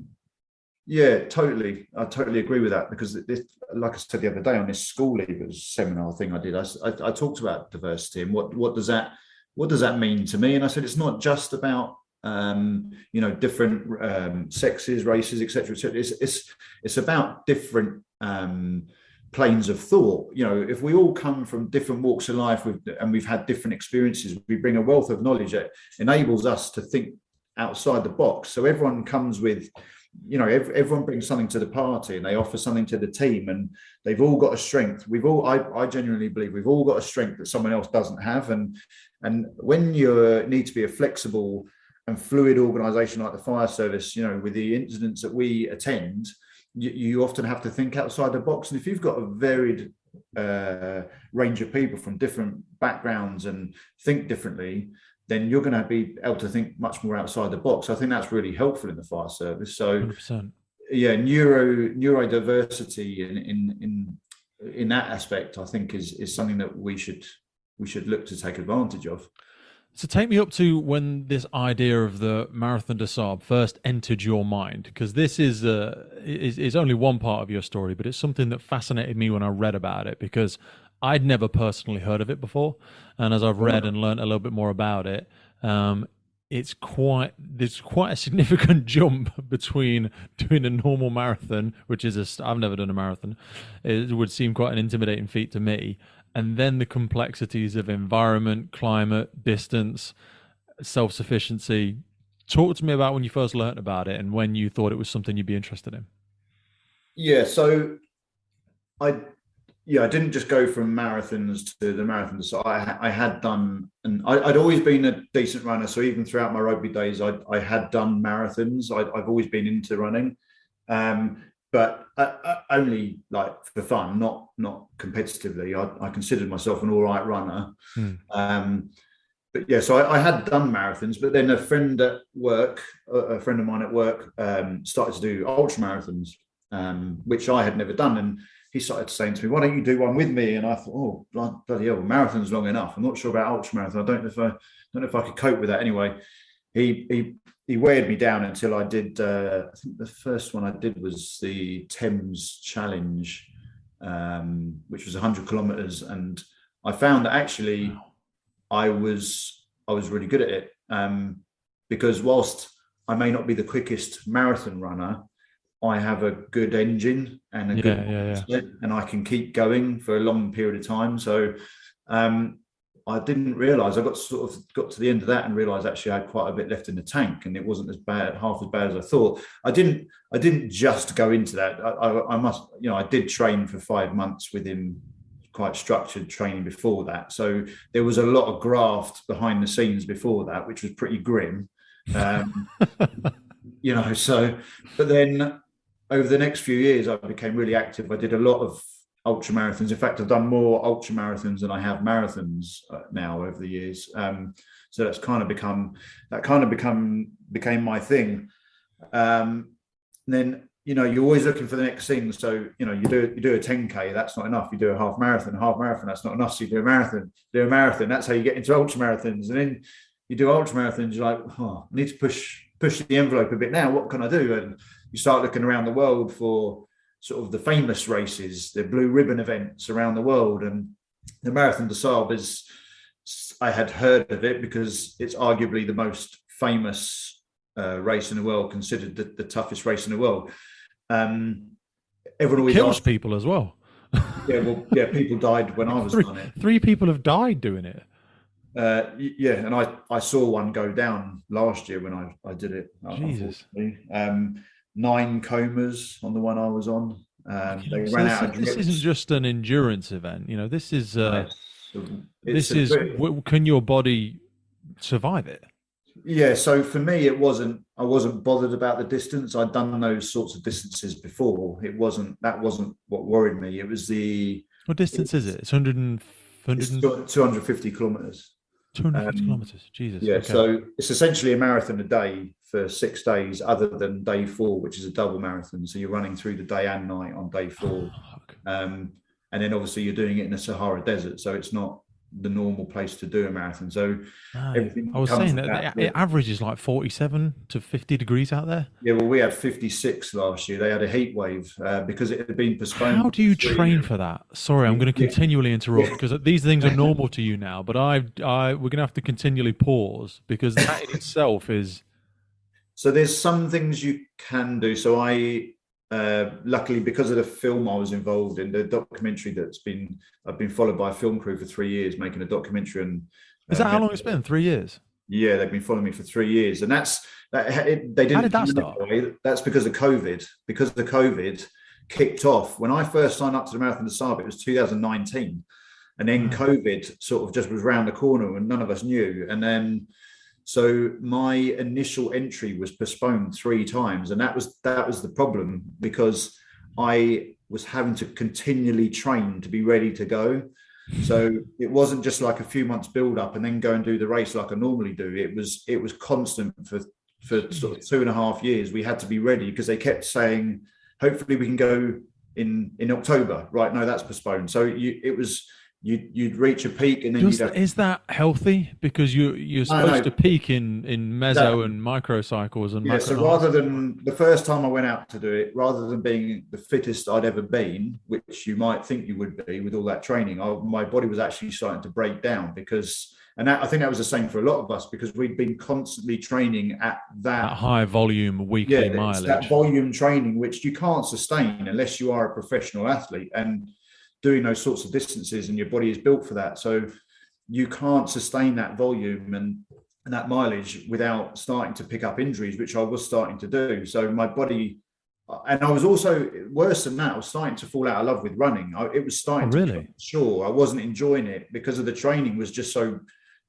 Yeah, totally. I totally agree with that, because this, like I said the other day on this school leavers seminar thing I did, I talked about diversity and what does that mean to me? And I said, it's not just about different sexes, races, etc. It's about different planes of thought. If we all come from different walks of life and we've had different experiences, we bring a wealth of knowledge that enables us to think outside the box. So everyone comes with, everyone brings something to the party, and they offer something to the team, and they've all got a strength. I genuinely believe we've all got a strength that someone else doesn't have. And when you need to be a flexible and fluid organization like the fire service, with the incidents that we attend, you often have to think outside the box. And if you've got a varied range of people from different backgrounds and think differently, then you're going to be able to think much more outside the box. I think that's really helpful in the fire service. So 100%. Neurodiversity in that aspect, I think is something that we should look to take advantage of. So take me up to when this idea of the Marathon des Sables first entered your mind, because this is only one part of your story, but it's something that fascinated me when I read about it, because I'd never personally heard of it before. And as I've read and learned a little bit more about it, there's quite a significant jump between doing a normal marathon, which is I've never done a marathon. It would seem quite an intimidating feat to me. And then the complexities of environment, climate, distance, self-sufficiency. Talk to me about when you first learned about it and when you thought it was something you'd be interested in. Yeah, so I didn't just go from marathons to the marathon. So I had done, and I'd always been a decent runner. So even throughout my rugby days, I had done marathons. I've always been into running. But only like for fun, not competitively. I considered myself an all right runner. But yeah, so I had done marathons, but then a friend of mine at work, started to do ultra marathons, which I had never done. And he started saying to me, "Why don't you do one with me?" And I thought, "Oh, bloody hell, marathon's long enough. I'm not sure about ultra marathon. I don't know if I could cope with that anyway." he weighed me down until I did. I think the first one I did was the Thames Challenge, which was 100 kilometers, and I found that actually I was really good at it, because whilst I may not be the quickest marathon runner, I have a good engine and a good mindset, and I can keep going for a long period of time. So I didn't realize, I got to the end of that and realized actually I had quite a bit left in the tank, and it wasn't half as bad as I thought. I didn't just go into that. I must, I did train for 5 months with him, quite structured training before that. So there was a lot of graft behind the scenes before that, which was pretty grim. So, but then over the next few years, I became really active. I did a lot of ultra marathons. In fact, I've done more ultra marathons than I have marathons now over the years. So that's became my thing. Then, you're always looking for the next thing. So, you do a 10K, that's not enough. You do a half marathon, that's not enough. So you do a marathon. That's how you get into ultra marathons. And then you do ultra marathons, you're like, I need to push the envelope a bit now. What can I do? And you start looking around the world for sort of the famous races, the blue ribbon events around the world. And the Marathon des Sables I had heard of it because it's arguably the most famous race in the world, considered the toughest race in the world. Everyone always kills people as well. People died when I was on it. 3 people have died doing it. And I saw one go down last year when I did it. Jesus. 9 comas on the one I was on. They ran out of this isn't just an endurance event. This is can your body survive it? Yeah, so for me, I wasn't bothered about the distance. I'd done those sorts of distances before. That wasn't what worried me. It was what distance is it? It's 250 kilometers. 250 kilometers. Jesus. Yeah, okay. So it's essentially a marathon a day for 6 days, other than day 4, which is a double marathon. So you're running through the day and night on day 4. And then obviously you're doing it in the Sahara Desert, so it's not the normal place to do a marathon. So everything. I was saying that it averages like 47 to 50 degrees out there. Yeah, well, we had 56 last year. They had a heat wave because it had been postponed. How do you train for that? Sorry, I'm going to continually interrupt because these things are normal to you now, but we're going to have to continually pause because that in itself is. So there's some things you can do. So luckily, because of the film I was involved in, the documentary I've been followed by a film crew for 3 years making a documentary. And is that how long it's been? 3 years? Yeah, they've been following me for 3 years, and they didn't. How did that start? That's because of COVID. Because the COVID kicked off when I first signed up to the Marathon des Sables. It was 2019, and then COVID sort of just was around the corner, and none of us knew. And then. So my initial entry was postponed 3 times, and that was the problem, because I was having to continually train to be ready to go. So it wasn't just like a few months build up and then go and do the race like I normally do. It was constant for sort of 2.5 years. We had to be ready because they kept saying, hopefully we can go in October. Right? No, that's postponed. So you'd reach a peak and then is that healthy? Because you're supposed to peak in meso and microcycles and so rather than the first time I went out to do it, rather than being the fittest I'd ever been, which you might think you would be with all that training, my body was actually starting to break down I think that was the same for a lot of us, because we'd been constantly training at that high volume weekly mileage. That volume training, which you can't sustain unless you are a professional athlete and doing those sorts of distances, and your body is built for that. So you can't sustain that volume and that mileage without starting to pick up injuries, which I was starting to do. So my body, and I was also, worse than that, I was starting to fall out of love with running. It was starting to sure I wasn't enjoying it because of the training was just so,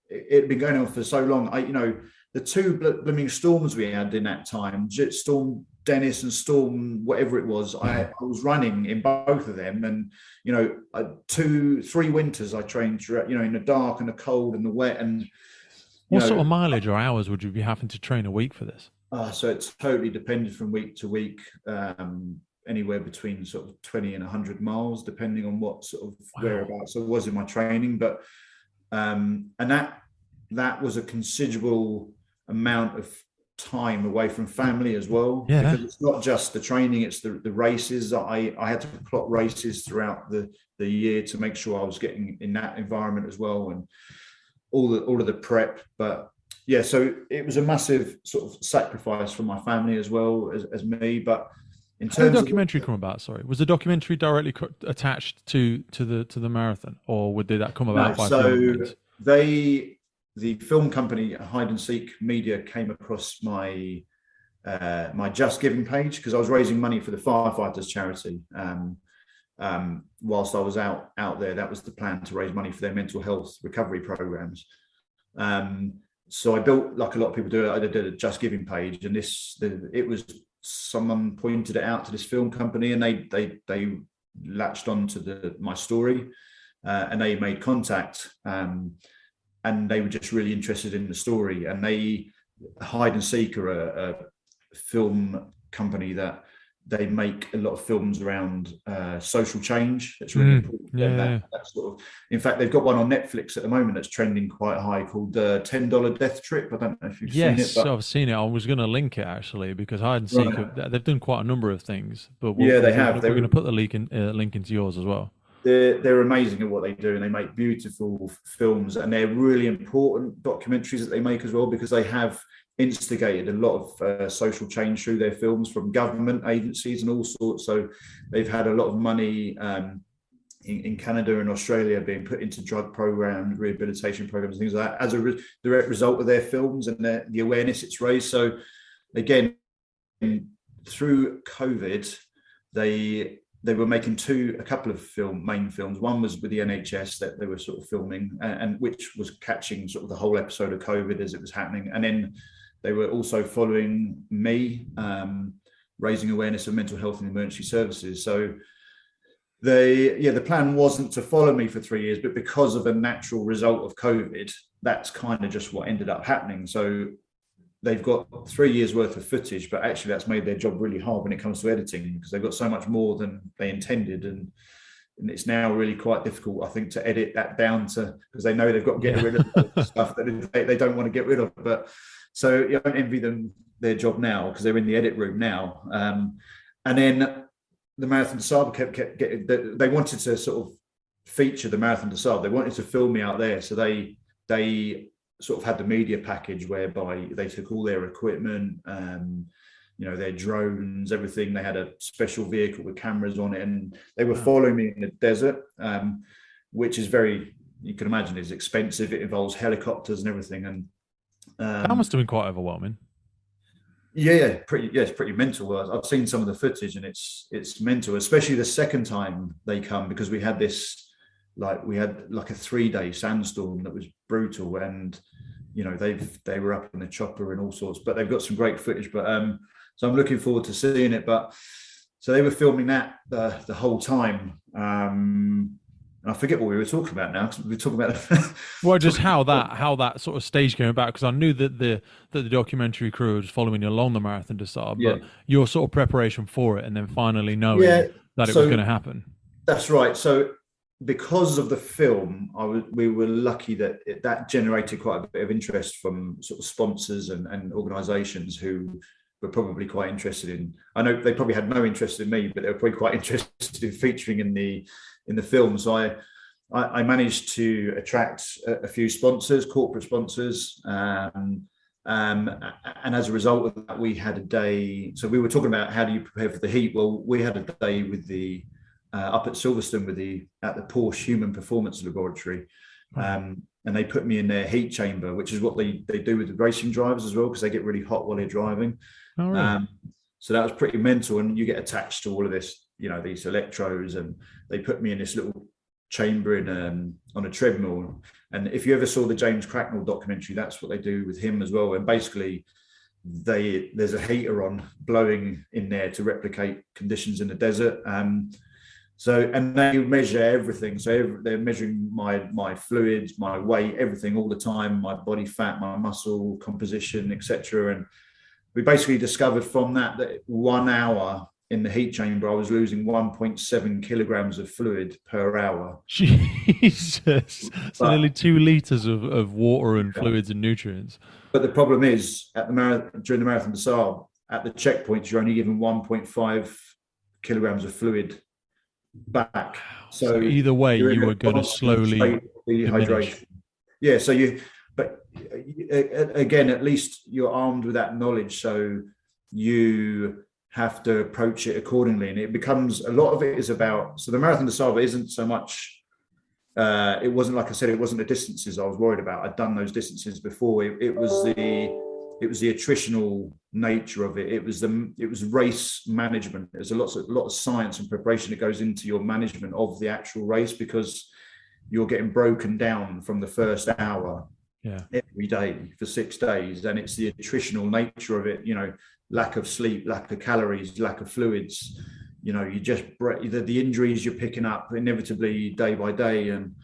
it had been going on for so long. The 2 blooming storms we had in that time, Storm Dennis and Storm whatever it was, I was running in both of them, and 2-3 winters I trained throughout, in the dark and the cold and the wet. And what sort of mileage or hours would you be having to train a week for this? So it's totally depended from week to week, anywhere between sort of 20 and 100 miles, depending on what sort of whereabouts I was in my training. But and that was a considerable amount of time away from family as well, Yeah. because it's not just the training, it's the races. I had to plot races throughout the year to make sure I was getting in that environment as well, and all of the prep. But yeah, so it was a massive sort of sacrifice for my family as well as me. But in How did the terms documentary of come about? Sorry, was the documentary directly attached to the marathon, or did that come about by film so means? the film company Hide and Seek Media came across my my Just Giving page, because I was raising money for the Firefighters charity. Whilst I was out there, that was the plan, to raise money for their mental health recovery programs. So I built, like a lot of people do, I did a Just Giving page, and it was someone pointed it out to this film company, and they latched on to my story, and they made contact, and they were just really interested in the story. And Hide and Seek are a film company that they make a lot of films around social change. That's really important. Yeah. That sort of, in fact, they've got one on Netflix at the moment that's trending quite high, called $10 Death Trip. I don't know if you've seen it. Yes, I've seen it. I was going to link it actually, because Hide and Seek, they've done quite a number of things. But they have. We're going to put the link into yours as well. They're amazing at what they do, and they make beautiful films, and they're really important documentaries that they make as well, because they have instigated a lot of social change through their films, from government agencies and all sorts. So they've had a lot of money in Canada and Australia being put into drug programs, rehabilitation programs, things like that, as a direct result of their films and the awareness it's raised. So again, through COVID, they were making a couple of main films. One was with the NHS that they were sort of filming, and which was catching sort of the whole episode of COVID as it was happening. And then they were also following me, raising awareness of mental health and emergency services. So the plan wasn't to follow me for 3 years, but because of a natural result of COVID, that's kind of just what ended up happening. So they've got 3 years worth of footage, but actually that's made their job really hard when it comes to editing, because they've got so much more than they intended. And it's now really quite difficult, I think, to edit that down to, because they know they've got to get rid of stuff that they don't want to get rid of. But so I don't envy them their job now, because they're in the edit room now. And then the Marathon des Sables kept getting, they wanted to sort of feature the Marathon des Sables. They wanted to film me out there. So they sort of had the media package whereby they took all their equipment, their drones, everything. They had a special vehicle with cameras on it, and they were following me in the desert, which is you can imagine, is expensive. It involves helicopters and everything. And that must have been quite overwhelming. It's pretty mental. I've seen some of the footage, and it's mental, especially the second time they come, because we had a 3-day sandstorm that was brutal, and they were up in the chopper and all sorts. But they've got some great footage. But so I'm looking forward to seeing it. But so they were filming that the whole time. And I forget what we were talking about now, because we were talking about well, just how that sort of stage came about, because I knew that the documentary crew was following you along the Marathon des Sables, but your sort of preparation for it, and then finally knowing that it was going to happen. That's right. So because of the film, we were lucky that generated quite a bit of interest from sort of sponsors and organisations who were probably quite interested in. I know they probably had no interest in me, but they were probably quite interested in featuring in the film. So I managed to attract a few sponsors, corporate sponsors, and as a result of that, we had a day. So we were talking about how do you prepare for the heat. Well, we had a day with the up at Silverstone at the Porsche Human Performance Laboratory, and they put me in their heat chamber, which is what they do with the racing drivers as well, because they get really hot while they're driving. Oh, really? So that was pretty mental, and you get attached to all of this, these electrodes, and they put me in this little chamber on a treadmill. And if you ever saw the James Cracknell documentary, that's what they do with him as well. And basically, there's a heater on blowing in there to replicate conditions in the desert. And they measure everything. So they're measuring my fluids, my weight, everything all the time, my body fat, my muscle composition, etc. And we basically discovered from that 1 hour in the heat chamber, I was losing 1.7 kilograms of fluid per hour. Jesus. So nearly 2 liters of water and fluids and nutrients. But the problem is during the Marathon des Sables, at the checkpoints, you're only given 1.5 kilograms of fluid back. So either way, you're you in were going to slowly diminish. Yeah. But again, at least you're armed with that knowledge. So you have to approach it accordingly. And it becomes, a lot of it is about, so the Marathon des Sables isn't so much, it wasn't, like I said, it wasn't the distances I was worried about. I'd done those distances before. It was the attritional nature of it. It was race management. There's a lot of science and preparation that goes into your management of the actual race, because you're getting broken down from the first hour every day for 6 days. And it's the attritional nature of it, lack of sleep, lack of calories, lack of fluids, you just, the injuries you're picking up inevitably day by day. And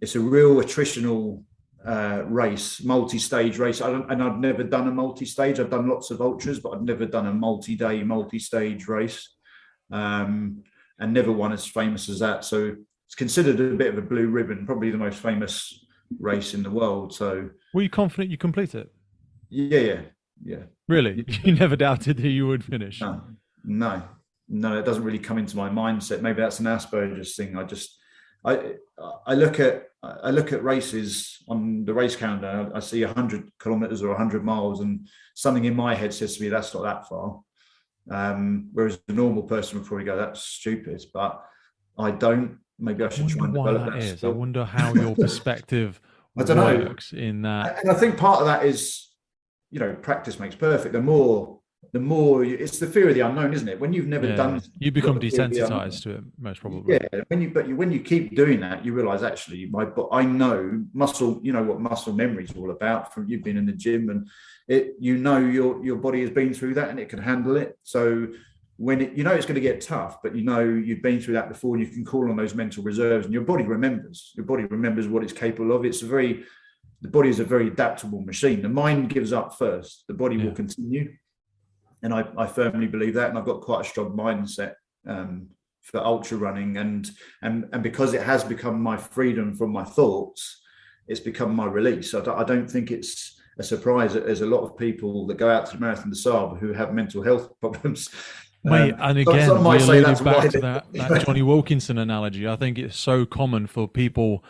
it's a real attritional race, multi-stage race. I've never done a multi-stage. I've done lots of ultras, but I've never done a multi-day, multi-stage race, and never one as famous as that. So it's considered a bit of a blue ribbon, probably the most famous race in the world. So were you confident you complete it? Yeah. Really? You never doubted that you would finish? No, it doesn't really come into my mindset. Maybe that's an Asperger's thing. I look at races on the race calendar. I see 100 kilometers or 100 miles, and something in my head says to me, that's not that far. Whereas the normal person would probably go, that's stupid. But I don't. Maybe I should try and develop that skill. I wonder how your perspective works in that. And I think part of that is, practice makes perfect. The more it's the fear of the unknown, isn't it? When you've never done, you become desensitized to it, most probably. Yeah, when you keep doing that, you realize, actually, I know muscle. You know what muscle memory is all about from you've been in the gym, and your body has been through that and it can handle it. So when it's going to get tough, but you've been through that before, and you can call on those mental reserves, and your body remembers. Your body remembers what it's capable of. The body is a very adaptable machine. The mind gives up first. The body will continue. And I firmly believe that. And I've got quite a strong mindset for ultra running. And because it has become my freedom from my thoughts, it's become my release. I don't think it's a surprise that there's a lot of people that go out to the Marathon des Sables who have mental health problems. Mate, and again, we alluded back to that Johnny Wilkinson analogy. I think it's so common for people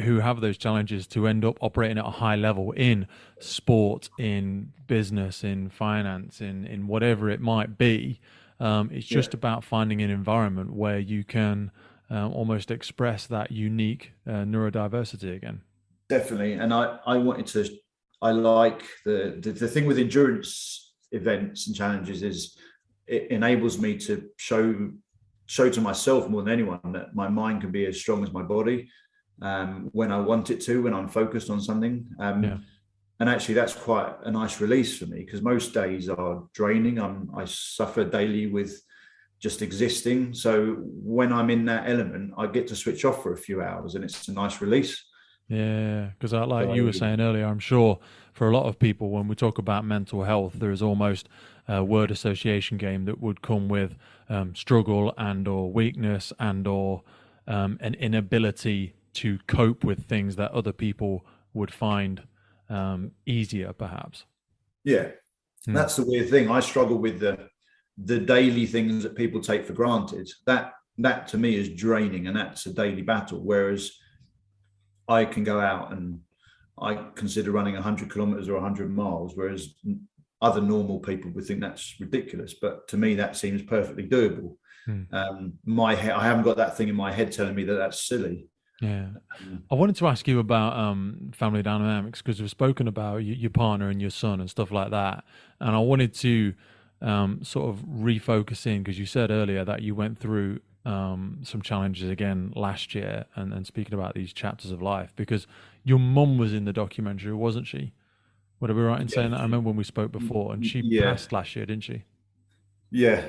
who have those challenges to end up operating at a high level in sport, in business, in finance, in whatever it might be. It's just about finding an environment where you can almost express that unique neurodiversity again. Definitely. And I like the thing with endurance events and challenges is it enables me to show to myself more than anyone that my mind can be as strong as my body. When I want it to, when I'm focused on something. And actually that's quite a nice release for me, because most days are draining. I suffer daily with just existing. So when I'm in that element, I get to switch off for a few hours, and it's a nice release. Yeah, because you were saying earlier, I'm sure for a lot of people, when we talk about mental health, there is almost a word association game that would come with struggle and or weakness and or an inability to cope with things that other people would find easier, perhaps. Yeah, that's the weird thing. I struggle with the daily things that people take for granted. That to me is draining, and that's a daily battle. Whereas I can go out and I consider running 100 kilometers or 100 miles, whereas other normal people would think that's ridiculous. But to me, that seems perfectly doable. I haven't got that thing in my head telling me that that's silly. Yeah. I wanted to ask you about family dynamics, because we've spoken about your partner and your son and stuff like that. And I wanted to sort of refocus in, because you said earlier that you went through some challenges again last year, and speaking about these chapters of life, because your mum was in the documentary, wasn't she? Would I be right in saying that? I remember when we spoke before, and she passed last year, didn't she? Yeah.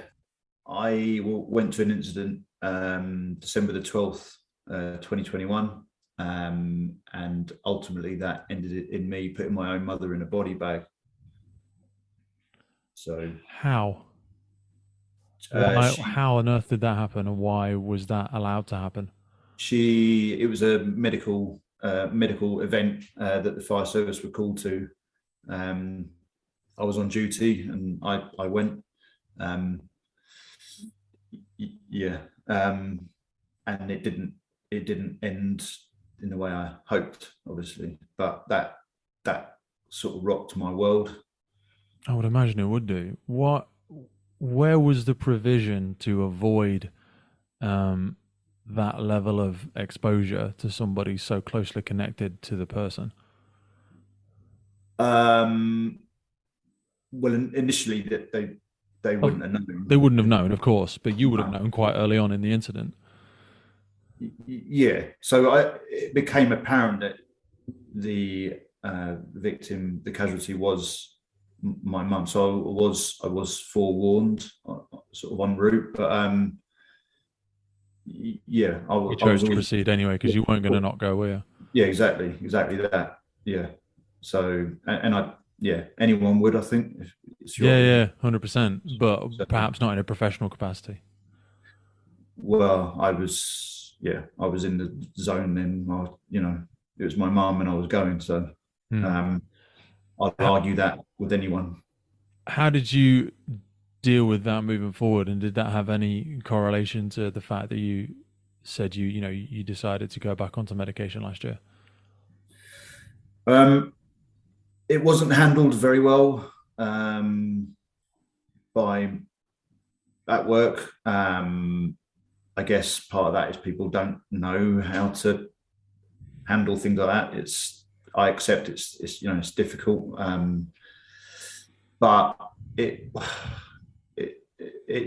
I went to an incident December the 12th, 2021, and ultimately that ended in me putting my own mother in a body bag. So how on earth did that happen, and why was that allowed to happen? It was a medical medical event that the fire service were called to. I was on duty and I went. Yeah, and it didn't end in the way I hoped, obviously, but that sort of rocked my world. I would imagine it would do. Where was the provision to avoid that level of exposure to somebody so closely connected to the person? Well, initially that they wouldn't have known. They wouldn't have known, of course, but you would have known quite early on in the incident. Yeah, so it became apparent that the victim, the casualty, was my mum. So I was forewarned, sort of en route, but yeah, You chose to proceed anyway because you weren't going to not go, were you? Yeah, exactly that. Yeah. So and anyone would, I think. Yeah, 100%, but perhaps not in a professional capacity. Well, I was in the zone then. It was my mum and I was going, so I'd argue that with anyone. How did you deal with that moving forward, and did that have any correlation to the fact that you said you decided to go back onto medication last year? It wasn't handled very well at work. I guess part of that is people don't know how to handle things like that. I accept it's difficult, but it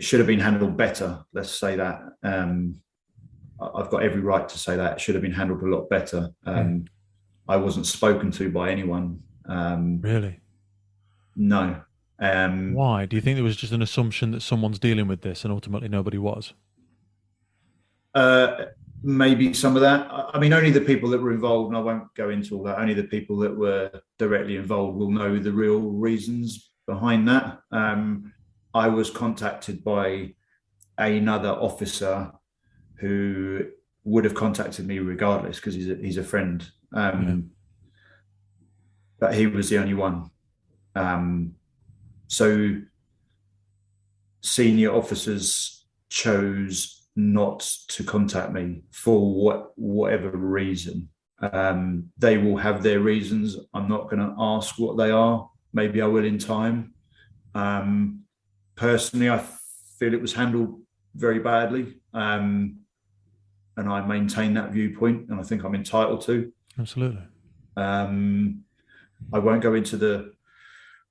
should have been handled better. Let's say that. I've got every right to say that it should have been handled a lot better. I wasn't spoken to by anyone. Really? No. Why? Do you think there was just an assumption that someone's dealing with this and ultimately nobody was? Maybe some of that. I mean, only the people that were involved, and I won't go into all that, only the people that were directly involved will know the real reasons behind that. I was contacted by another officer who would have contacted me regardless because he's a friend. But he was the only one. So senior officers chose not to contact me for whatever reason. They will have their reasons. I'm not going to ask what they are. Maybe I will in time. Personally, I feel it was handled very badly. And I maintain that viewpoint, and I think I'm entitled to. Absolutely. I won't go into the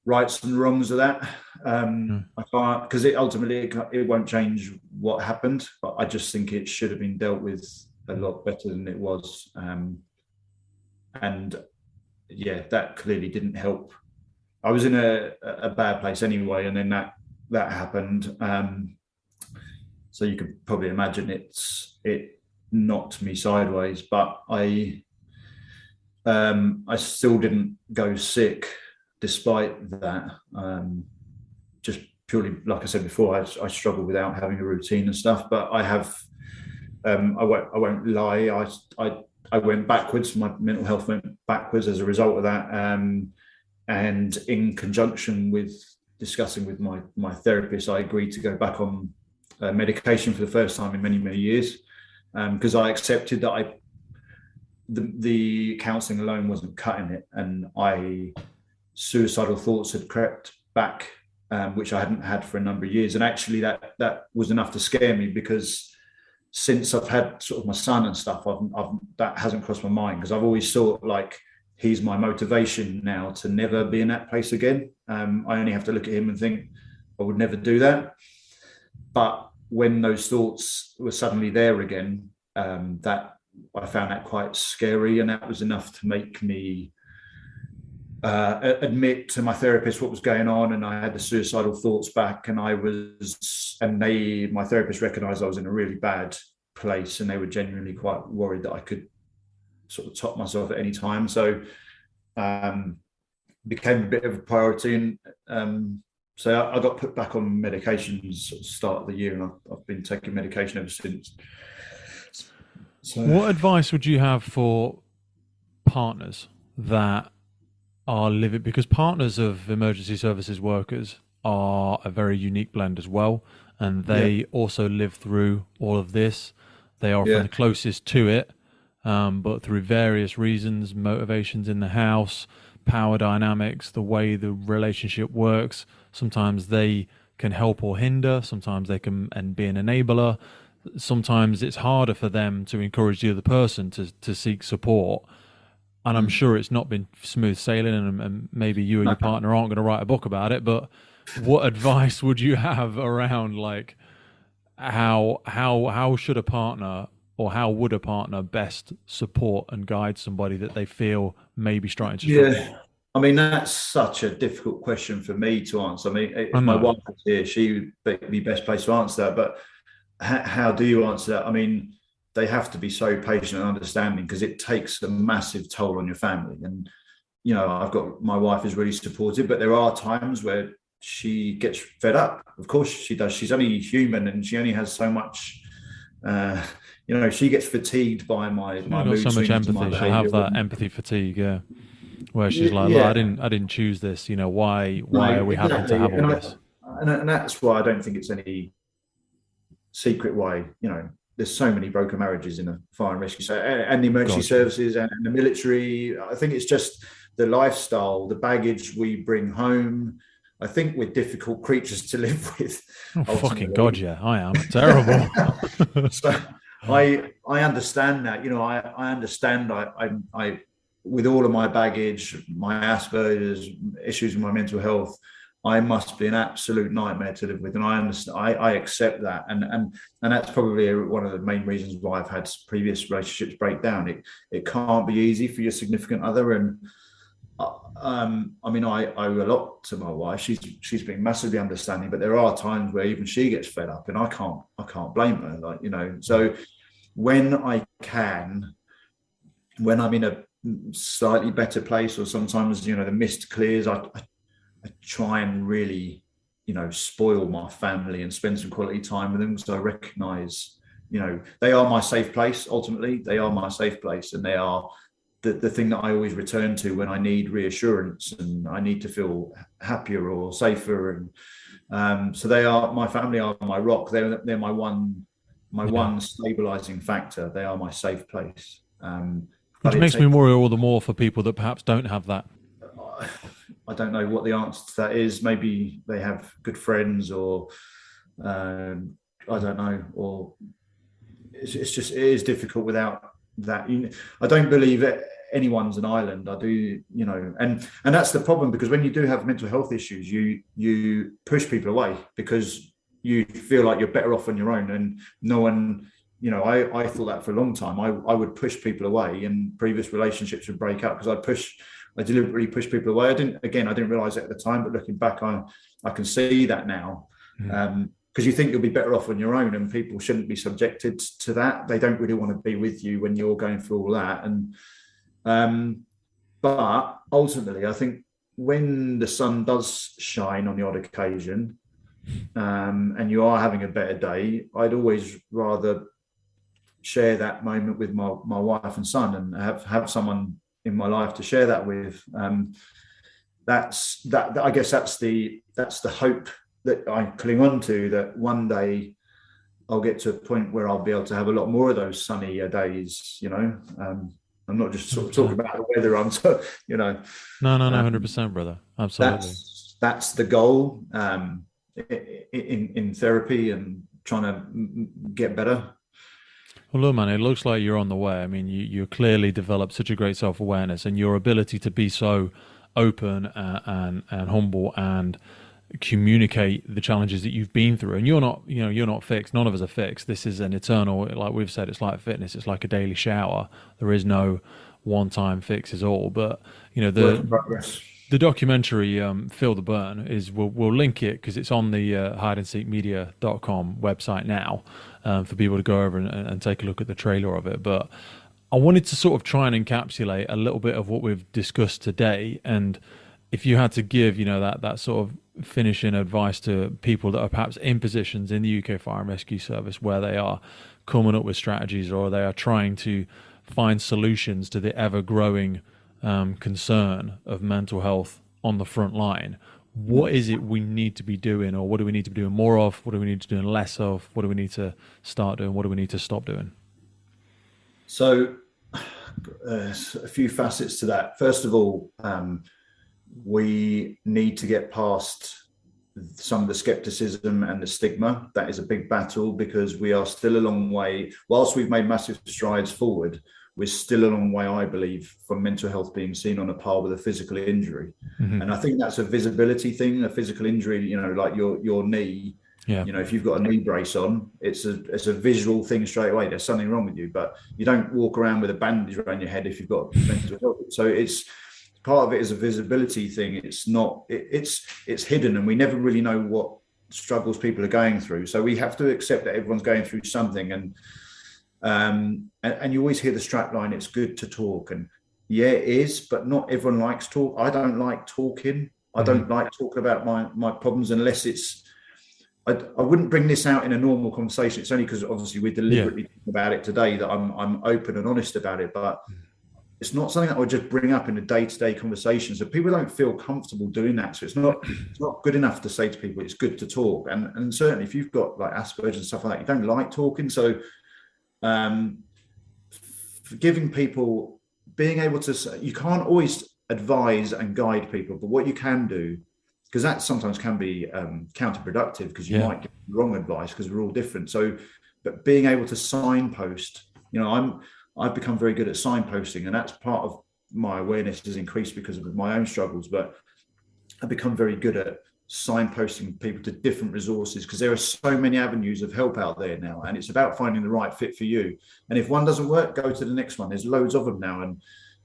rights and wrongs of that. I can't, because it won't change what happened, but I just think it should have been dealt with a lot better than it was. And yeah, that clearly didn't help. I was in a bad place anyway, and then that happened. So you could probably imagine it knocked me sideways, but I still didn't go sick despite that. Just purely, like I said before, I struggle without having a routine and stuff, but I have, I won't lie, I went backwards, my mental health went backwards as a result of that. And in conjunction with discussing with my therapist, I agreed to go back on medication for the first time in many, many years, because I accepted that the counselling alone wasn't cutting it, and suicidal thoughts had crept back, which I hadn't had for a number of years. And actually that was enough to scare me, because since I've had sort of my son and stuff, that hasn't crossed my mind, because I've always thought like he's my motivation now to never be in that place again. I only have to look at him and think I would never do that. But when those thoughts were suddenly there again, that I found that quite scary, and that was enough to make me admit to my therapist what was going on. And I had the suicidal thoughts back, and my therapist recognised I was in a really bad place, and they were genuinely quite worried that I could sort of top myself at any time. So became a bit of a priority, and so I got put back on medications at the start of the year, and I've been taking medication ever since. So, what advice would you have for partners that are living, because partners of emergency services workers are a very unique blend as well, and they also live through all of this. They are often the closest to it, but through various reasons, motivations in the house, power dynamics, the way the relationship works, sometimes they can help or hinder, sometimes they can and be an enabler. Sometimes it's harder for them to encourage the other person to seek support. And I'm sure it's not been smooth sailing, and maybe you and your partner aren't going to write a book about it, but what advice would you have around like how should a partner, or how would a partner best support and guide somebody that they feel may be starting to struggle? Yeah. I mean, that's such a difficult question for me to answer. I mean, if my wife was here, she would be best placed to answer that. But how do you answer that? I mean, they have to be so patient and understanding, because it takes a massive toll on your family. And, you know, my wife is really supportive, but there are times where she gets fed up. Of course she does. She's only human, and she only has so much, you know, she gets fatigued by my mood so much swings and my empathy. She'll have behaviour. that empathy fatigue, where she's like, Yeah. "Look, I didn't choose this. You know, why are we having to have all this?" And that's why I don't think it's any secret why, you know, there's so many broken marriages in the fire and rescue and the emergency services and the military. I think it's just the lifestyle, the baggage we bring home. I think we're difficult creatures to live with. Oh, fucking God, yeah, I am terrible. So I understand that. You know, I understand. I with all of my baggage, my Asperger's, issues with my mental health, I must be an absolute nightmare to live with, and I understand. I accept that, and that's probably one of the main reasons why I've had previous relationships break down. It can't be easy for your significant other, and I mean, I owe a lot to my wife. She's been massively understanding, but there are times where even she gets fed up, and I can't blame her. Like, you know, so when I can, when I'm in a slightly better place, or sometimes, you know, the mist clears, I try and really, you know, spoil my family and spend some quality time with them, because I recognize, you know, they are my safe place. Ultimately, they are my safe place, and they are the thing that I always return to when I need reassurance and I need to feel happier or safer. And so my family are my rock. They're my one stabilizing factor. They are my safe place. Which makes me worry all the more for people that perhaps don't have that. I don't know what the answer to that is. Maybe they have good friends, or I don't know, or it is difficult without that. I don't believe anyone's an island. I do, you know, and that's the problem, because when you do have mental health issues, you push people away because you feel like you're better off on your own, and no one, you know, I thought that for a long time. I would push people away, and previous relationships would break up because I deliberately push people away. I didn't realize it at the time, but looking back, I can see that now. Because you think you'll be better off on your own, and people shouldn't be subjected to that. They don't really want to be with you when you're going through all that. And but ultimately, I think when the sun does shine on the odd occasion, and you are having a better day, I'd always rather share that moment with my wife and son, and have someone in my life to share that with. I guess that's the hope that I cling on to, that one day I'll get to a point where I'll be able to have a lot more of those sunny days, you know. I'm not just sort of talking about the weather. You know. No, 100%, brother. Absolutely. That's the goal in therapy and trying to get better. Well, look, man, it looks like you're on the way. I mean, you clearly developed such a great self-awareness, and your ability to be so open and humble and communicate the challenges that you've been through. And you're not fixed. None of us are fixed. This is an eternal, like we've said, it's like fitness. It's like a daily shower. There is no one-time fixes all. But, you know, the documentary Feel the Burn is, we'll link it because it's on the hideandseekmedia.com website now, for people to go over and take a look at the trailer of it. But I wanted to sort of try and encapsulate a little bit of what we've discussed today. And if you had to give, you know, that sort of finishing advice to people that are perhaps in positions in the UK Fire and Rescue Service where they are coming up with strategies, or they are trying to find solutions to the ever-growing concern of mental health on the front line, what is it we need to be doing, or what do we need to be doing more of? What do we need to be doing less of? What do we need to start doing? What do we need to stop doing? So a few facets to that. First of all, we need to get past some of the skepticism and the stigma. That is a big battle, because we are still a long way. Whilst we've made massive strides forward, we're still a long way, I believe, from mental health being seen on a par with a physical injury. Mm-hmm. And I think that's a visibility thing. A physical injury, like your knee, if you've got a knee brace on, it's a visual thing straight away. There's something wrong with you, but you don't walk around with a bandage around your head if you've got mental health. So it's part of it is a visibility thing. It's not, it's hidden, and we never really know what struggles people are going through. So we have to accept that everyone's going through something. And you always hear the strap line, it's good to talk. And yeah, it is, but not everyone likes talk. I don't like talking. I don't like talking about my problems unless it's, I wouldn't bring this out in a normal conversation. It's only because obviously we're deliberately talking about it today that I'm open and honest about it, but it's not something that I would just bring up in a day-to-day conversation. So people don't feel comfortable doing that. So it's not good enough to say to people, it's good to talk. And certainly if you've got like Asperger's and stuff like that, you don't like talking. So giving people, being able to say, you can't always advise and guide people, but what you can do, because that sometimes can be counterproductive, because you might give the wrong advice, because we're all different. So, but being able to signpost, I've become very good at signposting, and that's part of my awareness has increased because of my own struggles, but I've become very good at signposting people to different resources, because there are so many avenues of help out there now, and it's about finding the right fit for you. And if one doesn't work, go to the next one. There's loads of them now,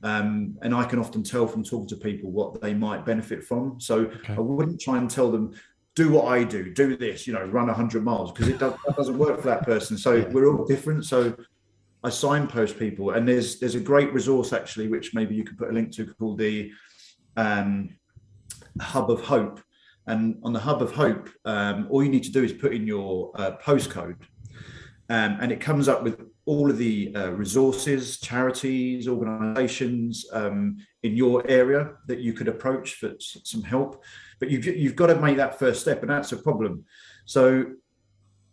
and I can often tell from talking to people what they might benefit from. So I wouldn't try and tell them, do what I do this, run 100 miles, because that doesn't work for that person. So we're all different. So I signpost people, and there's a great resource actually, which maybe you could put a link to, called the Hub of Hope. And on the Hub of Hope, all you need to do is put in your postcode, and it comes up with all of the resources, charities, organizations in your area that you could approach for some help. But you've got to make that first step, and that's a problem. So,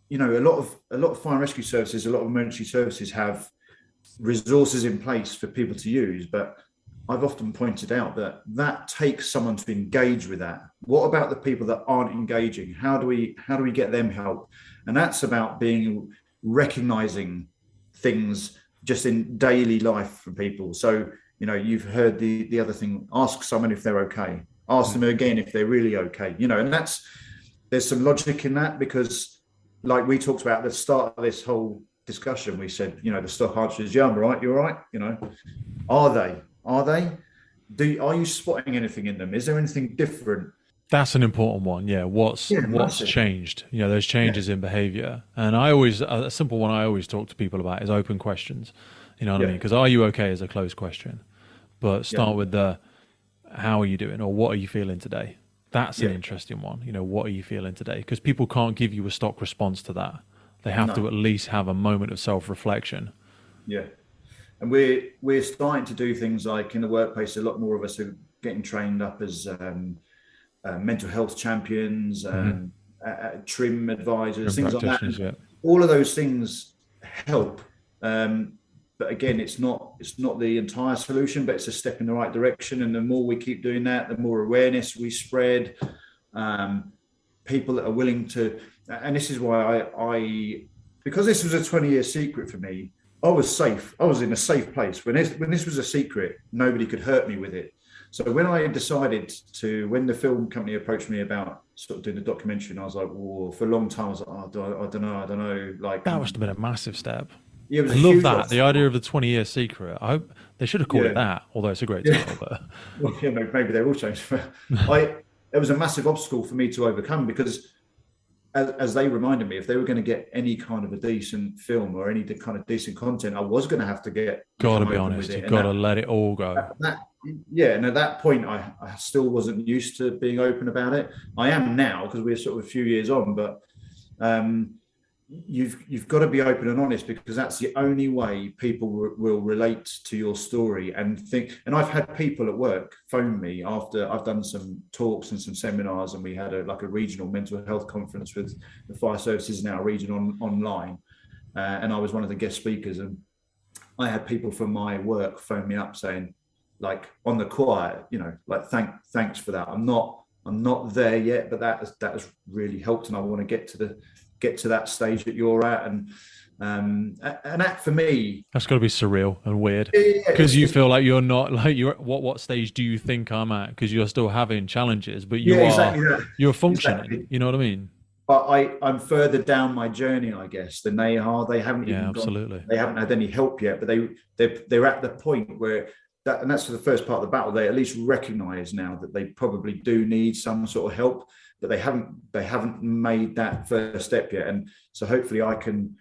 a lot of fire and rescue services, a lot of emergency services have resources in place for people to use, but I've often pointed out that takes someone to engage with that. What about the people that aren't engaging? How do we get them help? And that's about recognizing things just in daily life for people. So, you've heard the other thing, ask someone if they're okay. Ask them again if they're really okay. And there's some logic in that, because like we talked about at the start of this whole discussion, we said, the stock answer is, yeah, I'm right, you're right. Are they? Are you spotting anything in them? Is there anything different? That's an important one. Yeah. What's changed? There's changes in behavior. And a simple one I always talk to people about is open questions. You know what I mean? Because are you okay is a closed question, but start with how are you doing, or what are you feeling today? That's an interesting one. What are you feeling today? Because people can't give you a stock response to that. They have to at least have a moment of self-reflection. Yeah. And we're starting to do things like in the workplace, a lot more of us are getting trained up as mental health champions, trim advisors, things like that. Yeah. All of those things help. But again, it's not the entire solution, but it's a step in the right direction. And the more we keep doing that, the more awareness we spread. People that are willing to, and this is why I because this was a 20-year secret for me, I was safe. I was in a safe place. When this was a secret, nobody could hurt me with it. So when I decided when the film company approached me about sort of doing a documentary, and I was like, well, for a long time, I was like, I don't know. Like, that must have been a massive step. Yeah, it was I love that. The idea of the 20-year secret. I hope they should have called it that, although it's a great title. But well, maybe they will change. It was a massive obstacle for me to overcome, because as they reminded me, if they were going to get any kind of a decent film or any kind of decent content, I was going to have to got to be honest, you've got to let it all go. And at that point, I still wasn't used to being open about it. I am now, because we're sort of a few years on, but you've got to be open and honest, because that's the only way people will relate to your story and think. And I've had people at work phone me after I've done some talks and some seminars, and we had a regional mental health conference with the fire services in our region online, and I was one of the guest speakers, and I had people from my work phone me up saying, like, on the quiet, like, thanks for that. I'm not there yet, but that has really helped, and I want to get to that stage that you're at. And that, for me, that's got to be surreal and weird, yeah, because you feel like you're not, like, you're what stage do you think I'm at, because you're still having challenges, but you're functioning. Exactly. You know what I mean? But I'm further down my journey, I guess, than they are. They haven't they haven't had any help yet, but they're at the point where that, and that's for the first part of the battle, they at least recognize now that they probably do need some sort of help, but they haven't made that first step yet. And so hopefully I can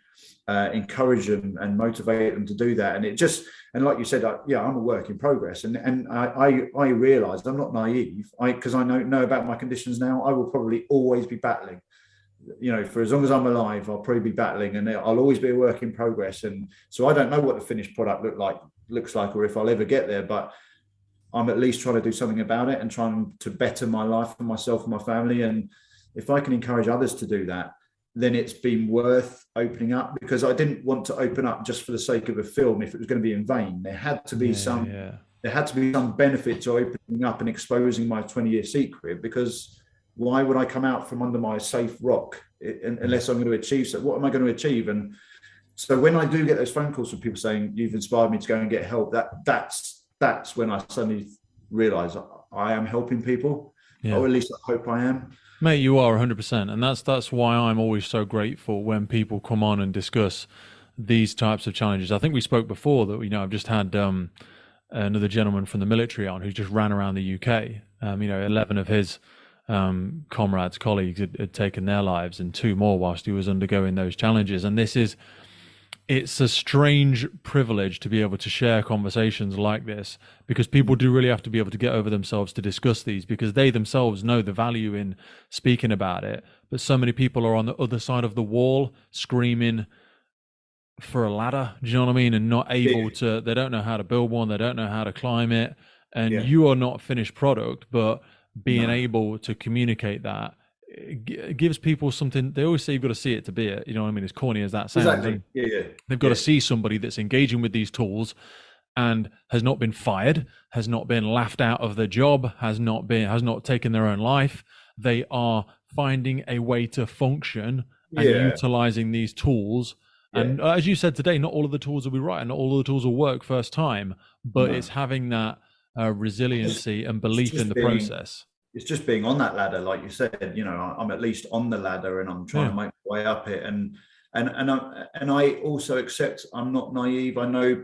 encourage them and motivate them to do that. And like you said, I'm a work in progress, and I realize I'm not naive, because I know about my conditions now. I will probably always be battling, for as long as I'm alive. I'll probably be battling, and I'll always be a work in progress. And so I don't know what the finished product looks like, or if I'll ever get there, but I'm at least trying to do something about it and trying to better my life for myself and my family. And if I can encourage others to do that, then it's been worth opening up, because I didn't want to open up just for the sake of a film. If it was going to be in vain, there had to be some benefit to opening up and exposing my 20-year secret, because why would I come out from under my safe rock unless I'm going to achieve so? What am I going to achieve? And so when I do get those phone calls from people saying, you've inspired me to go and get help, that's when I suddenly realize I am helping people, or at least I hope I am. Mate, you are 100%. And that's why I'm always so grateful when people come on and discuss these types of challenges. I think we spoke before that, I've just had another gentleman from the military on who just ran around the UK. 11 of his colleagues had taken their lives, and 2 more whilst he was undergoing those challenges. And it's a strange privilege to be able to share conversations like this, because people do really have to be able to get over themselves to discuss these, because they themselves know the value in speaking about it. But so many people are on the other side of the wall screaming for a ladder, do you know what I mean? And not able to, they don't know how to build one, they don't know how to climb it. And you are not finished product, but being able to communicate that, it gives people something. They always say you've got to see it to be it. You know what I mean? As corny as that sounds. Exactly. They've got to see somebody that's engaging with these tools and has not been fired, has not been laughed out of their job, has not taken their own life. They are finding a way to function and utilizing these tools. And as you said today, not all of the tools will be right, and not all of the tools will work first time, but it's having that resiliency and belief in the process. It's just being on that ladder, like you said. I'm at least on the ladder, and I'm trying to make my way up it. And I also accept I'm not naive. I know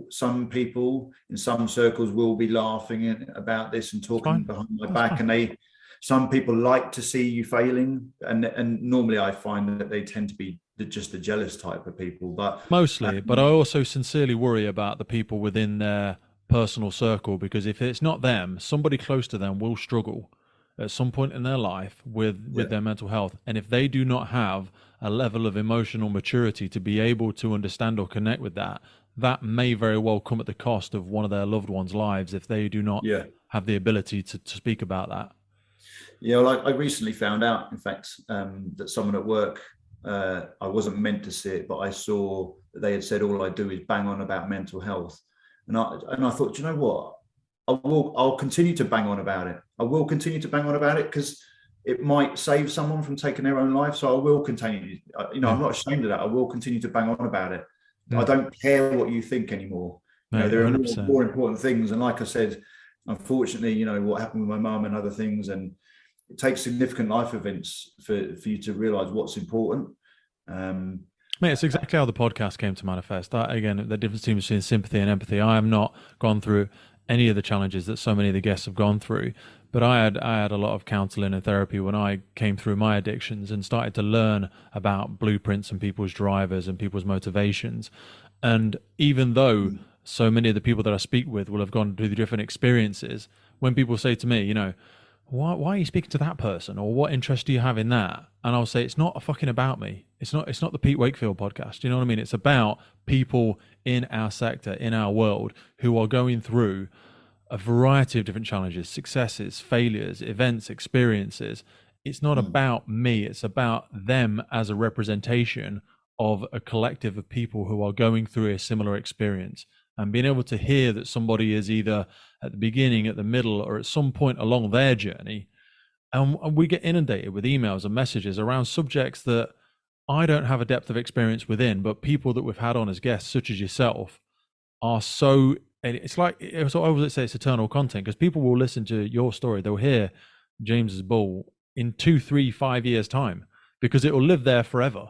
some people in some circles will be laughing about this and talking behind my back, and some people like to see you failing, and normally I find that they tend to be just the jealous type of people, but mostly. But I also sincerely worry about the people within their personal circle, because if it's not them, somebody close to them will struggle at some point in their life with their mental health. And if they do not have a level of emotional maturity to be able to understand or connect with that, that may very well come at the cost of one of their loved ones' lives if they do not have the ability to speak about that. Like I recently found out, in fact, that someone at work, I wasn't meant to see it, but I saw that they had said all I do is bang on about mental health. And I thought, do you know what? I'll continue to bang on about it. I will continue to bang on about it, because it might save someone from taking their own life. So I will continue. I'm not ashamed of that. I will continue to bang on about it. I don't care what you think anymore. There are more important things. And like I said, unfortunately, what happened with my mum and other things, and it takes significant life events for you to realize what's important. Mate, it's exactly how the podcast came to manifest. Again, the difference between sympathy and empathy. I have not gone through any of the challenges that so many of the guests have gone through, but I had a lot of counseling and therapy when I came through my addictions and started to learn about blueprints and people's drivers and people's motivations. And even though so many of the people that I speak with will have gone through the different experiences, when people say to me, why are you speaking to that person, or what interest do you have in that? And I'll say, it's not fucking about me. It's not the Pete Wakefield podcast. You know what I mean? It's about people in our sector, in our world, who are going through a variety of different challenges, successes, failures, events, experiences. It's not about me. It's about them as a representation of a collective of people who are going through a similar experience, and being able to hear that somebody is either at the beginning, at the middle, or at some point along their journey. And we get inundated with emails and messages around subjects that I don't have a depth of experience within, but people that we've had on as guests, such as yourself, are so, it's like, I always say it's eternal content, because people will listen to your story. They'll hear James's bull in 2, 3, 5 years time, because it will live there forever.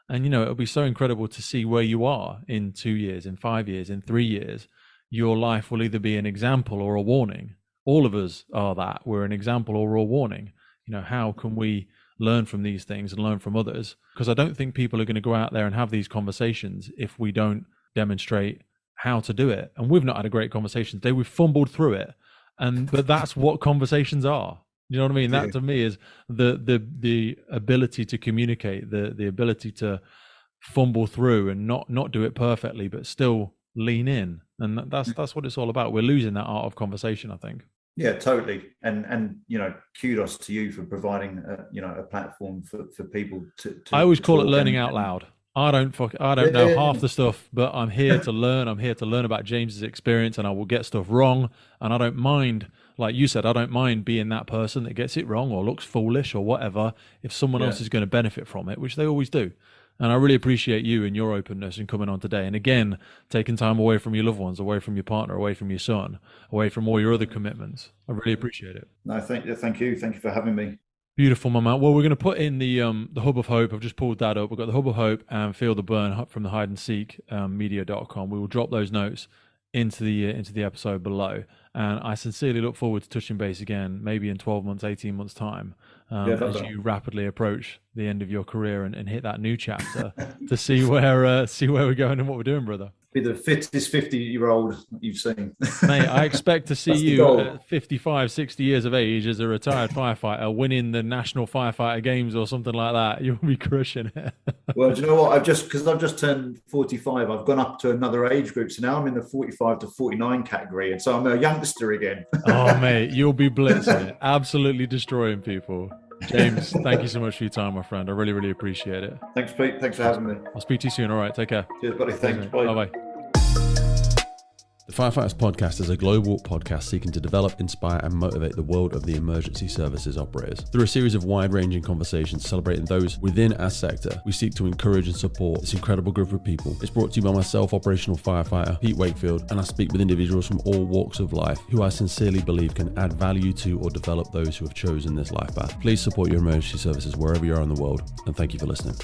And, it'll be so incredible to see where you are in 2 years, in 5 years, in 3 years. Your life will either be an example or a warning. All of us are that. We're an example or a warning. How can we learn from these things and learn from others? Because I don't think people are going to go out there and have these conversations if we don't demonstrate how to do it. And we've not had a great conversation today. We've fumbled through it. But that's what conversations are. You know what I mean? That to me is the ability to communicate, the ability to fumble through and not do it perfectly, but still lean in. And that's what it's all about. We're losing that art of conversation, I think. Yeah, totally. And kudos to you for providing a platform for people to I always call it learning out loud. I don't know half the stuff, but I'm here to learn. I'm here to learn about James's experience, and I will get stuff wrong. And I don't mind, like you said, I don't mind being that person that gets it wrong or looks foolish or whatever, if someone else is going to benefit from it, which they always do. And I really appreciate you and your openness and coming on today. And again, taking time away from your loved ones, away from your partner, away from your son, away from all your other commitments. I really appreciate it. No, thank you. Thank you for having me. Beautiful, my man. Well, we're going to put in the Hub of Hope. I've just pulled that up. We've got the Hub of Hope and Feel the Burn from the hide and seek media.com. We will drop those notes into the episode below. And I sincerely look forward to touching base again, maybe in 12 months, 18 months time, as you rapidly approach the end of your career and hit that new chapter to see where we're going and what we're doing, brother. Be the fittest 50-year-old you've seen. Mate, I expect to see you at 55, 60 years of age as a retired firefighter winning the National Firefighter Games or something like that. You'll be crushing it. Well, do you know what? Because I've just turned 45, I've gone up to another age group. So now I'm in the 45 to 49 category. And so I'm a youngster again. Oh, mate, you'll be blitzing it. Absolutely destroying people. James, thank you so much for your time, my friend. I really, really appreciate it. Thanks, Pete. Thanks for having me. I'll speak to you soon. All right, take care. Cheers, buddy. Thanks. Bye. Bye-bye. The Firefighters Podcast is a global podcast seeking to develop, inspire, and motivate the world of the emergency services operators. Through a series of wide-ranging conversations celebrating those within our sector, we seek to encourage and support this incredible group of people. It's brought to you by myself, operational firefighter Pete Wakefield, and I speak with individuals from all walks of life who I sincerely believe can add value to or develop those who have chosen this life path. Please support your emergency services wherever you are in the world, and thank you for listening.